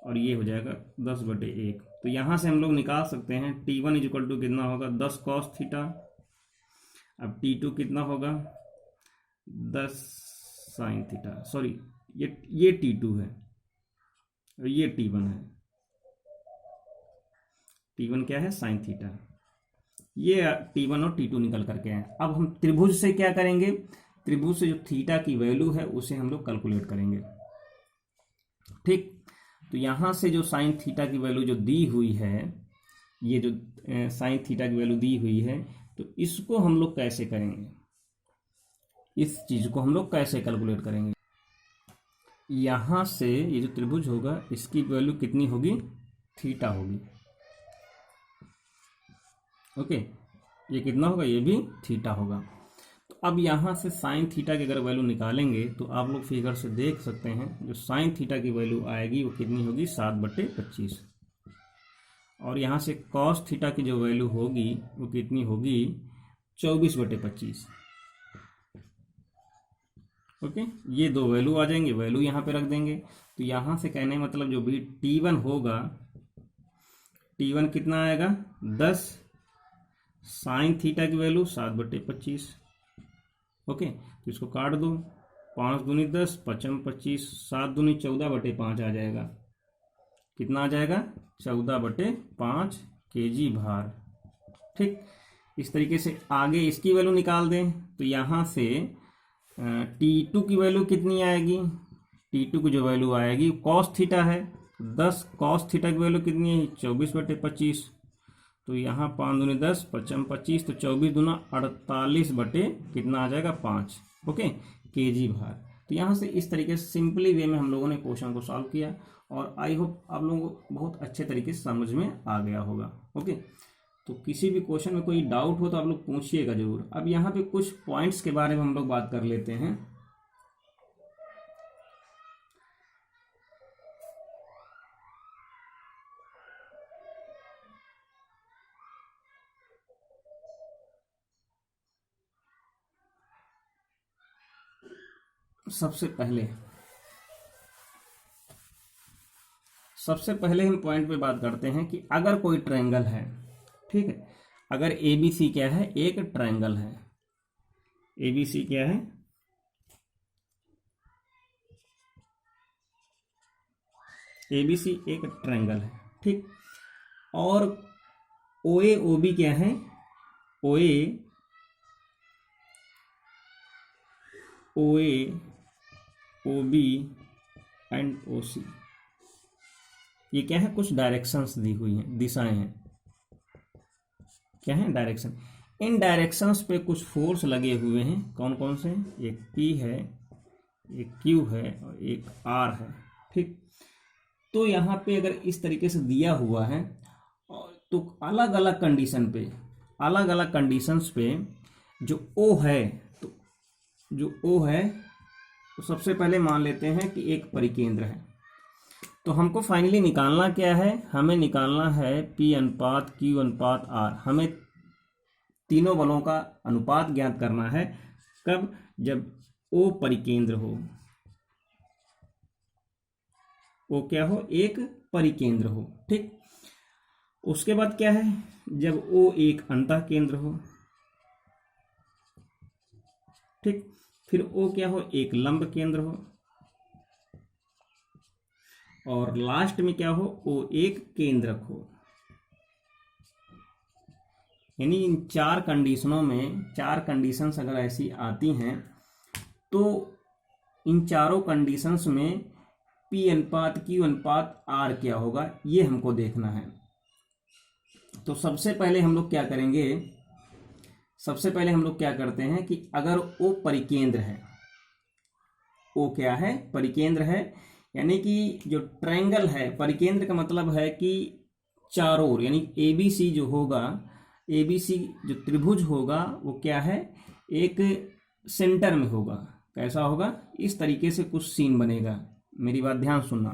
[SPEAKER 1] और ये हो जाएगा 10/1। तो यहाँ से हम लोग निकाल सकते हैं T1 इक्वल टू कितना होगा, 10 कॉस थीटा। अब T2 कितना होगा, 10 साइन थीटा। सॉरी, ये T2 है और ये T1 है। T1 क्या है, साइन थीटा। ये T1 और T2 निकल करके हैं। अब हम त्रिभुज से क्या करेंगे, त्रिभुज से जो थीटा की वैल्यू है उसे हम लोग कैलकुलेट करेंगे, ठीक। तो यहाँ से जो साइन थीटा की वैल्यू जो दी हुई है, ये जो साइन थीटा की वैल्यू दी हुई है, तो इसको हम लोग कैसे करेंगे, इस चीज को हम लोग कैसे कैलकुलेट करेंगे। यहाँ से ये जो त्रिभुज होगा इसकी वैल्यू कितनी होगी, थीटा होगी। ओके, ये कितना होगा, ये भी थीटा होगा। तो अब यहाँ से साइन थीटा की अगर वैल्यू निकालेंगे तो आप लोग फिगर से देख सकते हैं, जो साइन थीटा की वैल्यू आएगी वो कितनी होगी, 7/25। और यहाँ से कॉस थीटा की जो वैल्यू होगी वो कितनी होगी, 24/25। ओके, ये दो वैल्यू आ जाएंगे, वैल्यू यहाँ पे रख देंगे। तो यहाँ से कहने मतलब जो भी T1 होगा, T1 कितना आएगा, 10 साइन थीटा की वैल्यू 7/25। ओके, तो इसको काट दो, 5 दूनी 10, 5 25, 7 दूनी 14/5 आ जाएगा। कितना आ जाएगा, 14/5 kg भार, ठीक। इस तरीके से आगे इसकी वैल्यू निकाल दें, तो यहाँ से T2 की वैल्यू कितनी आएगी, T2 की जो वैल्यू आएगी कॉस थीटा है, 10 कॉस थीटा की वैल्यू कितनी है, 24/25। तो यहाँ 5 दूनी 10, 5 25, तो 24 दूना 48 बटे कितना आ जाएगा, 5। ओके, kg भार। तो यहाँ से इस तरीके से सिंपली वे में हम लोगों ने क्वेश्चन को सॉल्व किया, और आई होप आप लोगों को बहुत अच्छे तरीके से समझ में आ गया होगा। ओके, तो किसी भी क्वेश्चन में कोई डाउट हो तो आप लोग पूछिएगा जरूर। अब यहाँ पे कुछ पॉइंट्स के बारे में हम लोग बात कर लेते हैं। सबसे पहले हम पॉइंट पे बात करते हैं कि अगर कोई ट्रायंगल है, ठीक है, अगर ABC क्या है, एक ट्रायंगल है, ABC क्या है, ABC एक ट्रायंगल है, ठीक, और OA OB क्या है, OA OB एंड OC, ये क्या है, कुछ डायरेक्शंस दी हुई हैं, दिशाएं हैं, क्या है, डायरेक्शन। इन डायरेक्शंस पे कुछ फोर्स लगे हुए हैं, कौन कौन से, एक P है, एक Q है और एक R है, ठीक। तो यहाँ पे अगर इस तरीके से दिया हुआ है तो अलग अलग कंडीशन पे, अलग अलग कंडीशंस पे जो O है, तो जो O है तो सबसे पहले मान लेते हैं कि एक परिकेंद्र है। तो हमको फाइनली निकालना क्या है, हमें निकालना है P अनुपात Q अनुपात R, हमें तीनों बलों का अनुपात ज्ञात करना है। कब, जब O परिकेंद्र हो, O क्या हो, एक परिकेंद्र हो, ठीक। उसके बाद क्या है, जब O एक अंतः केंद्र हो, ठीक, फिर O क्या हो, एक लंब केंद्र हो, और लास्ट में क्या हो, O एक केंद्रक हो। यानी इन चार कंडीशनों में, चार कंडीशंस अगर ऐसी आती हैं तो इन चारों कंडीशंस में P अनुपात Q अनुपात R क्या होगा, ये हमको देखना है। तो सबसे पहले हम लोग क्या करेंगे, सबसे पहले हम लोग क्या करते हैं कि अगर O परिकेंद्र है, O क्या है, परिकेंद्र है, यानी कि जो ट्रायंगल है, परिकेंद्र का मतलब है कि चारों ओर, यानी ABC जो होगा, ABC जो त्रिभुज होगा वो क्या है, एक सेंटर में होगा। कैसा होगा, इस तरीके से कुछ सीन बनेगा, मेरी बात ध्यान सुनना।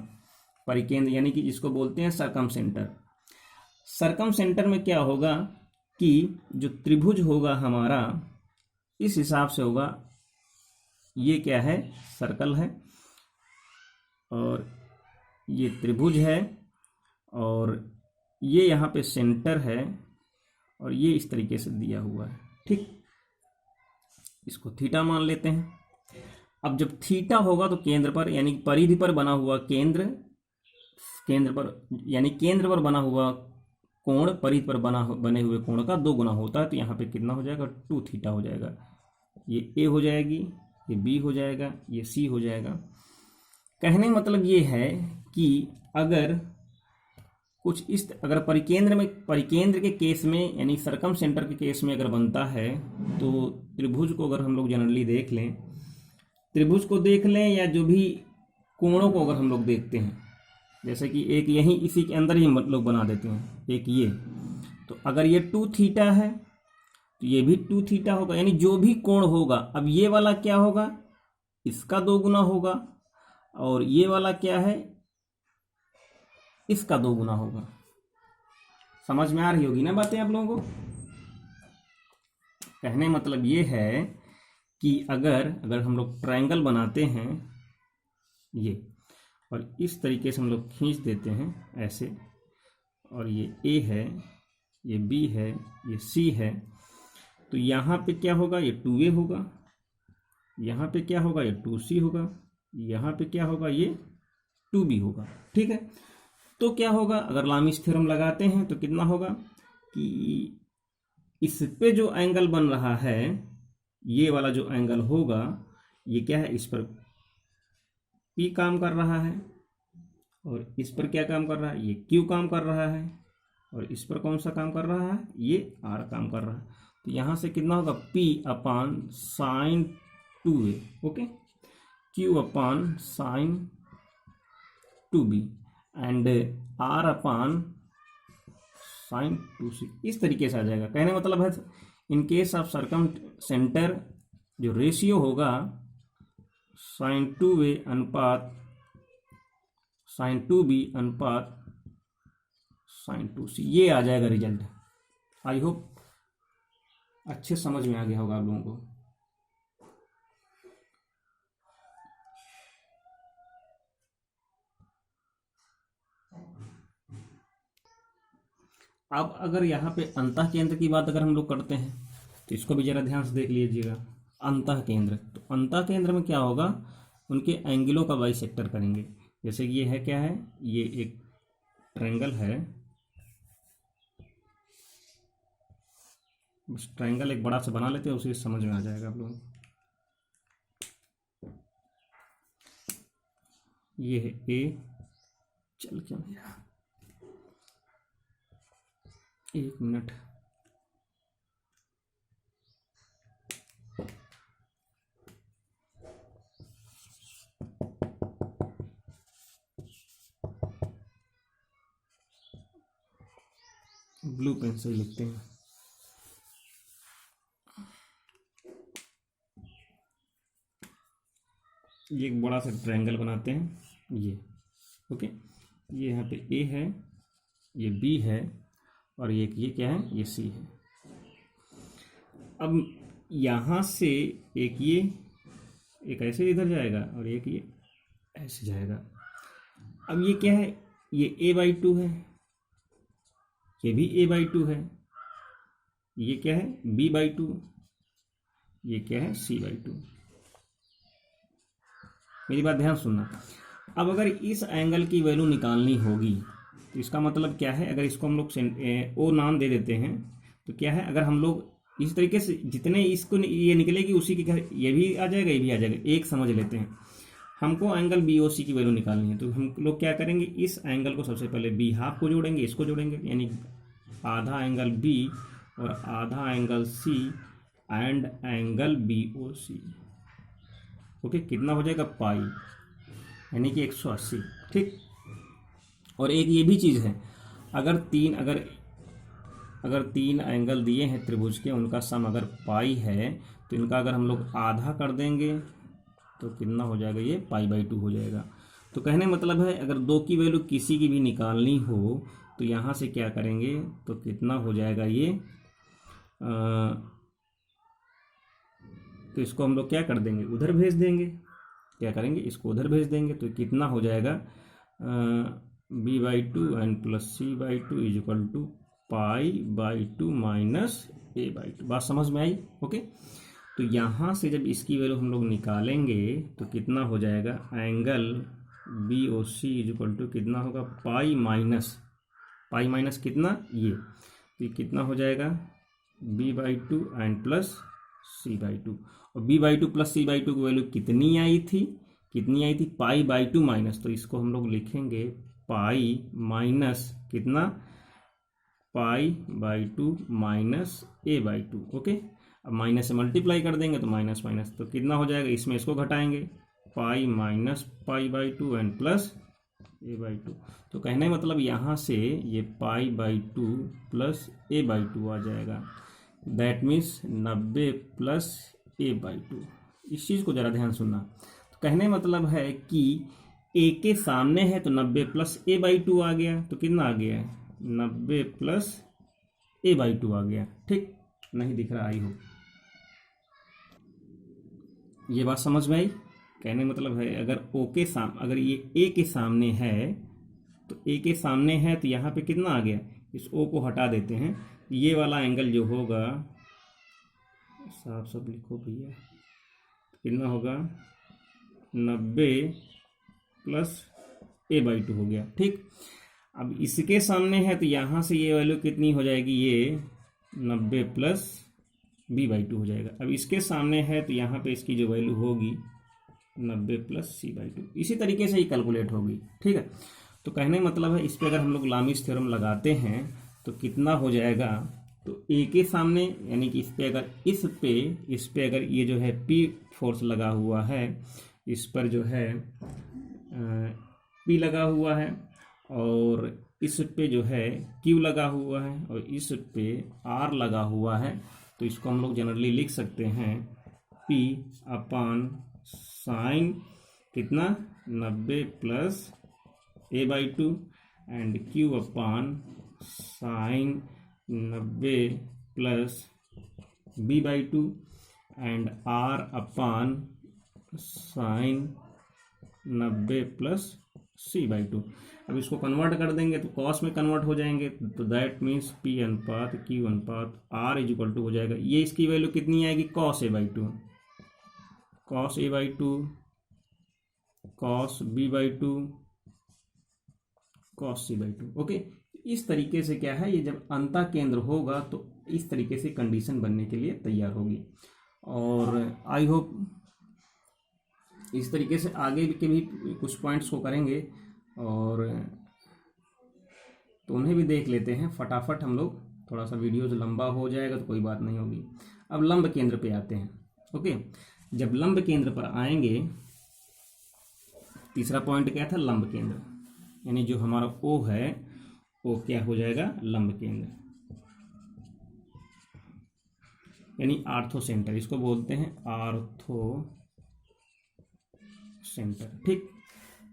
[SPEAKER 1] परिकेंद्र यानी कि जिसको बोलते हैं सरकम सेंटर। सरकम सेंटर में क्या होगा कि जो त्रिभुज होगा हमारा, इस हिसाब से होगा, ये क्या है, सर्कल है, और ये त्रिभुज है, और ये यहाँ पे सेंटर है, और ये इस तरीके से दिया हुआ है, ठीक। इसको थीटा मान लेते हैं। अब जब थीटा होगा तो केंद्र पर, यानी परिधि पर बना हुआ केंद्र, केंद्र पर यानी केंद्र पर बना हुआ कोण परिधि पर बने हुए कोण का 2 गुना होता है। तो यहाँ पे कितना हो जाएगा, 2 थीटा हो जाएगा। ये A हो जाएगी, ये B हो जाएगा, ये C हो जाएगा। कहने मतलब ये है कि अगर कुछ इस, अगर परिकेंद्र के केस में, यानी सरकम सेंटर के केस में अगर बनता है, तो त्रिभुज को अगर हम लोग जनरली देख लें, त्रिभुज को देख लें या जो भी कोणों को अगर हम लोग देखते हैं, जैसे कि एक यहीं इसी के अंदर ही हम लोग बना देते हैं एक ये, तो अगर ये 2 थीटा है तो ये भी 2 थीटा होगा, यानी जो भी कोण होगा, अब ये वाला क्या होगा, इसका 2 गुना होगा, और ये वाला क्या है, इसका 2 गुना होगा। समझ में आ रही होगी ना बातें आप लोगों को। कहने मतलब ये है कि अगर हम लोग ट्रायंगल बनाते हैं ये, और इस तरीके से हम लोग खींच देते हैं ऐसे, और ये A है, ये B है, ये C है, तो यहाँ पे क्या होगा, ये 2A होगा, यहाँ पे क्या होगा, ये 2C होगा, यहाँ पे क्या होगा, ये 2B होगा, ठीक है। तो क्या होगा, अगर लामिस थ्योरम लगाते हैं तो कितना होगा कि इस पे जो एंगल बन रहा है, ये वाला जो एंगल होगा, ये क्या है, इस पर P काम कर रहा है, और इस पर क्या काम कर रहा है, ये Q काम कर रहा है, और इस पर कौन सा काम कर रहा है, ये R काम कर रहा है। तो यहाँ से कितना होगा, P upon sign 2A, okay, Q upon sign 2B and R upon sign 2C, इस तरीके से आ जाएगा। कहने मतलब है, इन केस ऑफ सरकम सेंटर जो रेशियो होगा साइन 2A अनुपात साइन 2B अनुपात साइन 2C, ये आ जाएगा रिजल्ट। आई होप अच्छे समझ में आ गया होगा आप लोगों को। अब अगर यहाँ पे अंतः केंद्र की बात अगर हम लोग करते हैं तो इसको भी जरा ध्यान से देख लीजिएगा। अंतः केंद्र, तो अंतः केंद्र में क्या होगा, उनके एंगलों का बाइसेक्टर करेंगे। जैसे कि ये है, क्या है, ये एक ट्रायंगल है, बस ट्रायंगल एक बड़ा सा बना लेते हैं, उसे समझ में आ जाएगा आप लोगों को। ये है ए, चल क्या मेरा, एक मिनट, ब्लू पेन से ही लिखते हैं। ये एक बड़ा सा ट्रायंगल बनाते हैं, ये ओके। ये यहाँ पे ए है, ये बी है, और ये क्या है, ये सी है। अब यहाँ से एक ये, एक ऐसे इधर जाएगा और एक ये ऐसे जाएगा। अब ये क्या है, ये a/2 है, ये भी a/2 है, ये क्या है, b/2, ये क्या है, c/2। मेरी बात ध्यान सुनना। अब अगर इस एंगल की वैल्यू निकालनी होगी तो इसका मतलब क्या है, अगर इसको हम लोग ओ नाम दे देते हैं तो क्या है, अगर हम लोग इस तरीके से जितने इसको ये निकलेगी उसी के ये भी आ जाएगा, ये भी आ जाएगा। एक समझ लेते हैं, हमको एंगल BOC की वैल्यू निकालनी है तो हम लोग क्या करेंगे, इस एंगल को सबसे पहले B½ को जोड़ेंगे, इसको जोड़ेंगे, यानी आधा एंगल B और आधा angle C and angle BOC। Okay, कितना हो जाएगा, पाई, यानी कि 180। ठीक। और एक ये भी चीज़ है, अगर तीन एंगल दिए हैं त्रिभुज के, उनका सम अगर पाई है तो इनका अगर हम लोग आधा कर देंगे तो कितना हो जाएगा, ये π/2 हो जाएगा। तो कहने मतलब है, अगर दो की वैल्यू किसी की भी निकालनी हो तो यहाँ से क्या करेंगे, तो कितना हो जाएगा ये, तो इसको हम लोग क्या कर देंगे, उधर भेज देंगे। क्या करेंगे, इसको उधर भेज देंगे, तो कितना हो जाएगा, b/2 and plus c/2 is equal to π/2 minus a/2। बात समझ में आई? ओके। तो यहाँ से जब इसकी वैल्यू हम लोग निकालेंगे तो कितना हो जाएगा, angle BOC is equal to कितना होगा, पाई माइनस कितना, ये, तो कितना हो जाएगा, b/2 एंड प्लस c/2। और b/2 प्लस c/2 की वैल्यू कितनी आई थी, π/2 माइनस, तो इसको हम लोग लिखेंगे पाई माइनस कितना, π/2 माइनस a/2। ओके, अब माइनस से मल्टीप्लाई कर देंगे तो माइनस तो कितना हो जाएगा, इसमें इसको घटाएंगे, pi minus π/2 and plus a/2। तो कहने मतलब यहाँ से ये π/2 प्लस a/2 आ जाएगा, दैट मीन्स 90 प्लस a/2। इस चीज़ को ज़रा ध्यान सुनना। तो कहने मतलब है कि a के सामने है तो 90 प्लस a/2 आ गया, तो कितना आ गया है, 90 प्लस a/2 आ गया। ठीक, नहीं दिख रहा, आई हो, ये बात समझ में आई? कहने मतलब है, अगर ये a के सामने है तो a के सामने है तो यहाँ पे कितना आ गया, इस o को हटा देते हैं, ये वाला एंगल जो होगा, साफ साफ लिखो भैया, कितना होगा, 90 प्लस a/2 हो गया। ठीक। अब इसके सामने है तो यहाँ से ये वैल्यू कितनी हो जाएगी, ये 90 प्लस b/2 हो जाएगा। अब इसके सामने है तो यहाँ पे इसकी जो वैल्यू होगी 90 प्लस c/2, इसी तरीके से ही कैलकुलेट होगी। ठीक है। तो कहने मतलब है, इस पर अगर हम लोग लामिस थ्योरम लगाते हैं तो कितना हो जाएगा, तो a के सामने, यानी कि इस पे अगर ये जो है P फोर्स लगा हुआ है, इस पर जो है P लगा हुआ है, और इस पे जो है Q लगा हुआ है, और इस पे R लगा हुआ है, तो इसको हम लोग जनरली लिख सकते हैं P/sin कितना, 90 plus a/2 and Q/sin 90 plus b/2 and R/sin 90 plus c/2। अब इसको कन्वर्ट कर देंगे तो कॉस में कन्वर्ट हो जाएंगे, तो दैट मीन्स p अनुपात q अनुपात r इज इक्वल टू हो जाएगा, ये इसकी वैल्यू कितनी आएगी, cos a/2, cos a/2, cos b/2, cos c/2। Okay, इस तरीके से क्या है, ये जब अंतः केंद्र होगा तो इस तरीके से कंडीशन बनने के लिए तैयार होगी। और आई होप इस तरीके से आगे के भी कुछ पॉइंट्स को करेंगे और तो उन्हें भी देख लेते हैं फटाफट हम लोग, थोड़ा सा वीडियो जो लंबा हो जाएगा तो कोई बात नहीं होगी। अब लंब केंद्र पे आते हैं। ओके, जब लंब केंद्र पर आएंगे, तीसरा पॉइंट क्या था, लंब केंद्र, यानी जो हमारा ओ है वो क्या हो जाएगा, लंब केंद्र, यानी आर्थो सेंटर, इसको बोलते हैं आर्थो सेंटर। ठीक,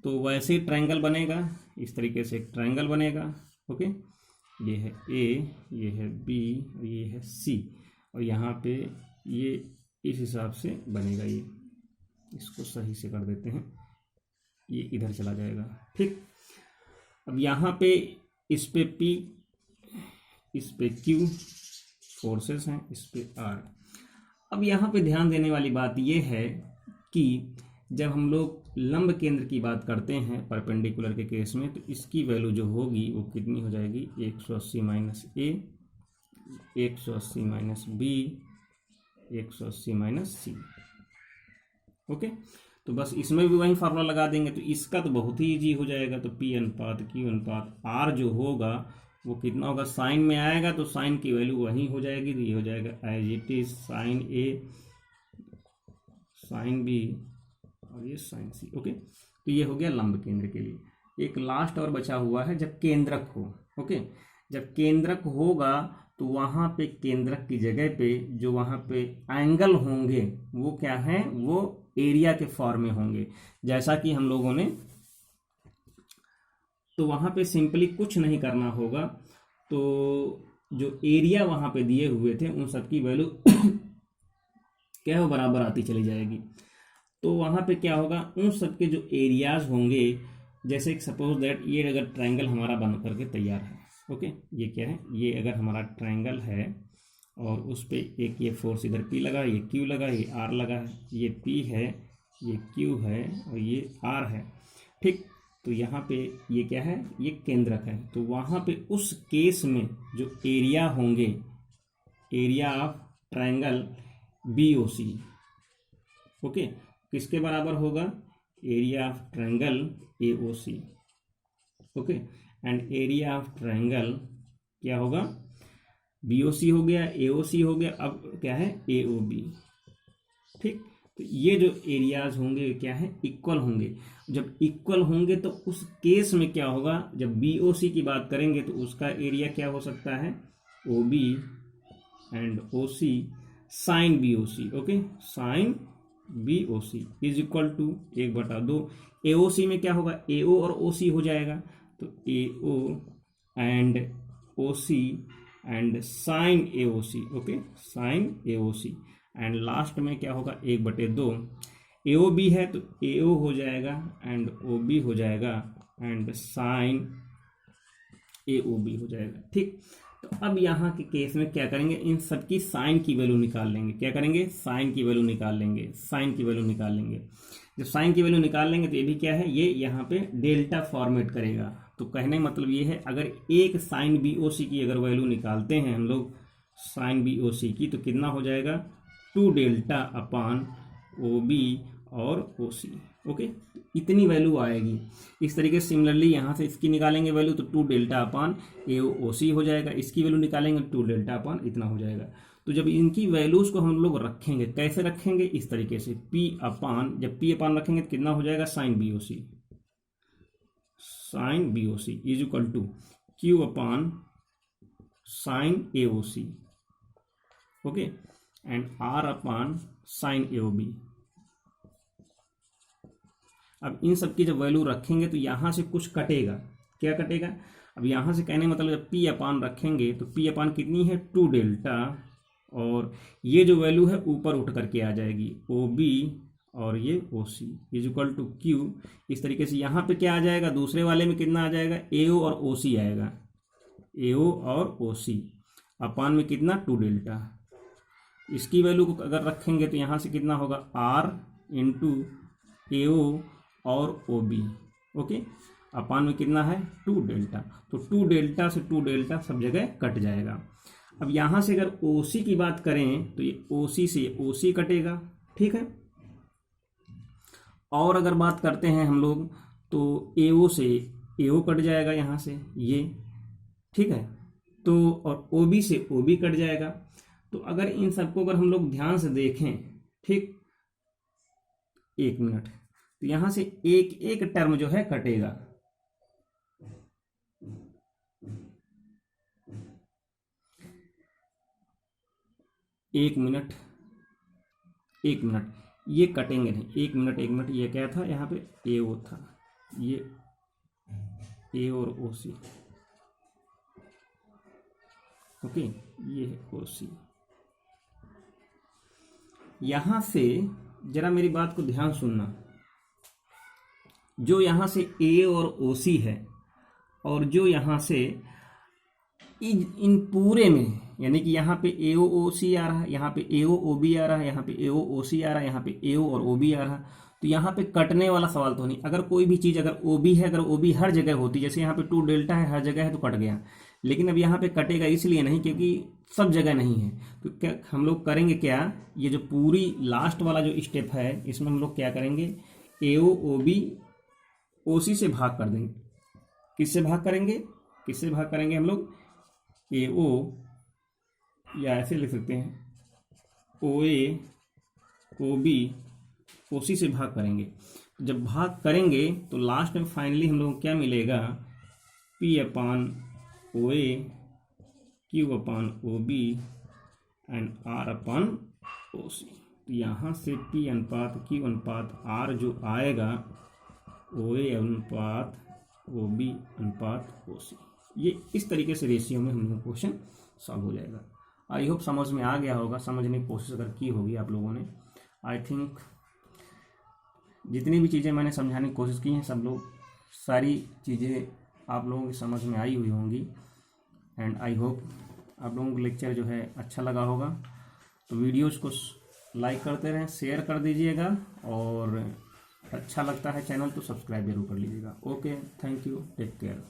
[SPEAKER 1] तो वैसे ही ट्रायंगल बनेगा, इस तरीके से एक ट्रायंगल बनेगा। ओके, ये है ए, ये है बी और ये है सी, और यहाँ पे ये इस हिसाब से बनेगा। ये इसको सही से कर देते हैं, ये इधर चला जाएगा। ठीक, अब यहाँ पे इस पे P, इस पे Q फोर्सेस हैं, इस पे R। अब यहाँ पे ध्यान देने वाली बात ये है कि जब हम लोग लंब केंद्र की बात करते हैं परपेंडिकुलर के केस में, तो इसकी वैल्यू जो होगी वो कितनी हो जाएगी, 180 माइनस ए, 180 माइनस बी, 180 माइनस सी। ओके, तो बस इसमें भी वही फार्मूला लगा देंगे, तो इसका तो बहुत ही इजी हो जाएगा। तो P अनुपात Q अनुपात R जो होगा वो कितना होगा, साइन में आएगा तो साइन की वैल्यू वही हो जाएगी, तो ये हो जाएगा as it is sine A, sine B और ये साइन सी। ओके, तो ये हो गया लंब केंद्र के लिए। एक लास्ट और बचा हुआ है जब केंद्रक हो। ओके, जब केंद्रक होगा तो वहाँ पे केंद्रक की जगह पे जो वहाँ पे एंगल होंगे वो क्या है, वो एरिया के फॉर्म में होंगे, जैसा कि हम लोगों ने, तो वहाँ पे सिंपली कुछ नहीं करना होगा। तो जो एरिया वहाँ पे दिए हुए थे उन सब की वैल्यू क्या है, वो बराबर आती चली जाएगी। तो वहाँ पे क्या होगा, उन सब के जो एरियाज होंगे, जैसे सपोज दैट ये अगर ट्रायंगल हमारा बन करके तैयार है। ओके, ये क्या है, ये अगर हमारा ट्रायंगल है और उस पे एक ये फोर्स इधर P लगा, ये Q लगा, ये R लगा है, ये P है, ये Q है और ये R है। ठीक, तो यहाँ पे ये क्या है, ये केंद्रक है। तो वहाँ पे उस केस में जो एरिया होंगे, area of triangle BOC, okay, किसके बराबर होगा, area of triangle AOC। Okay, and area of triangle क्या होगा, BOC हो गया, AOC हो गया, अब क्या है AOB। ठीक, तो ये जो एरियाज होंगे क्या है, इक्वल होंगे। जब इक्वल होंगे तो उस केस में क्या होगा, जब BOC की बात करेंगे तो उसका एरिया क्या हो सकता है, OB and OC sine BOC। Okay, sine BOC is equal to 1/2। AOC में क्या होगा, AO और OC हो जाएगा, तो AO and OC and sine AOC। Okay, sine AOC and last में क्या होगा, 1/2। AOB है तो AO हो जाएगा एंड OB हो जाएगा एंड साइन AOB हो जाएगा। ठीक, तो अब यहाँ के केस में क्या करेंगे, इन सब की साइन की वैल्यू निकाल लेंगे। क्या करेंगे, साइन की वैल्यू निकाल लेंगे, साइन की वैल्यू निकाल लेंगे। जब साइन की वैल्यू निकाल लेंगे तो ये भी क्या है, ये यहाँ पे डेल्टा फॉर्मेट करेगा। तो कहने मतलब ये है, अगर एक साइन BOC की अगर वैल्यू निकालते हैं हम लोग साइन BOC की, तो कितना हो जाएगा, 2 डेल्टा अपान OB और OC। ओके, इतनी वैल्यू आएगी। इस तरीके से सिमिलरली यहाँ से इसकी निकालेंगे वैल्यू, तो 2 डेल्टा अपान AOC हो जाएगा। इसकी वैल्यू निकालेंगे 2 डेल्टा अपान इतना हो जाएगा। तो जब इनकी वैल्यूज को हम लोग रखेंगे, कैसे रखेंगे, इस तरीके से P अपान, जब P अपान रखेंगे तो कितना हो जाएगा, sine BOC, sine BOC is equal to Q upon sine AOC। Okay, and R upon sine AOB। अब इन सब की जब वैल्यू रखेंगे तो यहाँ से कुछ कटेगा, क्या कटेगा, अब यहाँ से कहने मतलब जब P अपान रखेंगे तो P अपान कितनी है, 2 डेल्टा, और ये जो वैल्यू है ऊपर उठ करके आ जाएगी, OB और ये ओ सी इज इक्वल टू क्यू। इस तरीके से यहाँ पे क्या आ जाएगा, दूसरे वाले में कितना आ जाएगा, ए ओ और ओ सी आएगा, ए ओ और ओ सी अपान में कितना 2 डेल्टा। इसकी वैल्यू को अगर रखेंगे तो यहाँ से कितना होगा आर इंटू ए ओ और ओ बी, ओके, अपान में कितना है 2 डेल्टा। तो 2 डेल्टा से 2 डेल्टा सब जगह कट जाएगा। अब यहाँ से अगर ओ सी की बात करें तो ये ओ सी से ओ सी कटेगा, ठीक है। और अगर बात करते हैं हम लोग तो ए ओ से ए ओ कट जाएगा यहाँ से ये, ठीक है। तो और ओ बी से ओ बी कट जाएगा। तो अगर इन सबको अगर हम लोग ध्यान से देखें, ठीक, 1 मिनट, तो यहाँ से एक एक टर्म जो है कटेगा, एक मिनट ये कटेंगे नहीं, 1 मिनट, ये क्या था यहाँ पे ए ओ था, ये ए और ओ सी, ओके, ये है ओ सी। यहाँ से जरा मेरी बात को ध्यान सुनना, जो यहाँ से ए और ओ सी है और जो यहाँ से इन पूरे में, यानी कि यहाँ पे ए ओ ओ सी आ रहा है, यहाँ पे ए ओ ओ बी आ रहा है, यहाँ पे ए ओ ओ सी आ रहा है, यहाँ पे ए ओ और ओ बी आ रहा है, तो यहाँ पे कटने वाला सवाल तो नहीं। अगर कोई भी चीज़ अगर ओ बी है, अगर ओ बी हर जगह होती, जैसे यहाँ पे 2 डेल्टा है हर जगह है तो कट गया, लेकिन अब यहाँ पे कटेगा इसलिए नहीं क्योंकि सब जगह नहीं है। तो क्या हम लोग करेंगे, क्या ये जो पूरी लास्ट वाला जो स्टेप है इसमें हम लोग क्या करेंगे, ए ओ ओ बी ओ सी से भाग कर देंगे। किससे भाग करेंगे हम लोग, ए ओ, या ऐसे लिख सकते हैं ओ ए ओ बी ओ सी से भाग करेंगे। जब भाग करेंगे तो लास्ट में फाइनली हम लोग को क्या मिलेगा, P upon O A Q upon O B and R upon O C. तो यहाँ से पी अनुपात क्यू अनुपात आर जो आएगा, ओ ए अनुपात ओ बी अनुपात ओ सी, ये इस तरीके से रेशियो में हम लोग क्वेश्चन सॉल्व हो जाएगा। आई होप समझ में आ गया होगा, समझने की कोशिश अगर की होगी आप लोगों ने। आई थिंक जितनी भी चीज़ें मैंने समझाने की कोशिश की हैं सब लोग, सारी चीज़ें आप लोगों की समझ में आई हुई होंगी। एंड आई होप आप लोगों को लेक्चर जो है अच्छा लगा होगा। तो वीडियोज़ को लाइक करते रहें, शेयर कर दीजिएगा, और अच्छा लगता है चैनल तो सब्सक्राइब जरूर कर लीजिएगा। Okay, thank you, take care.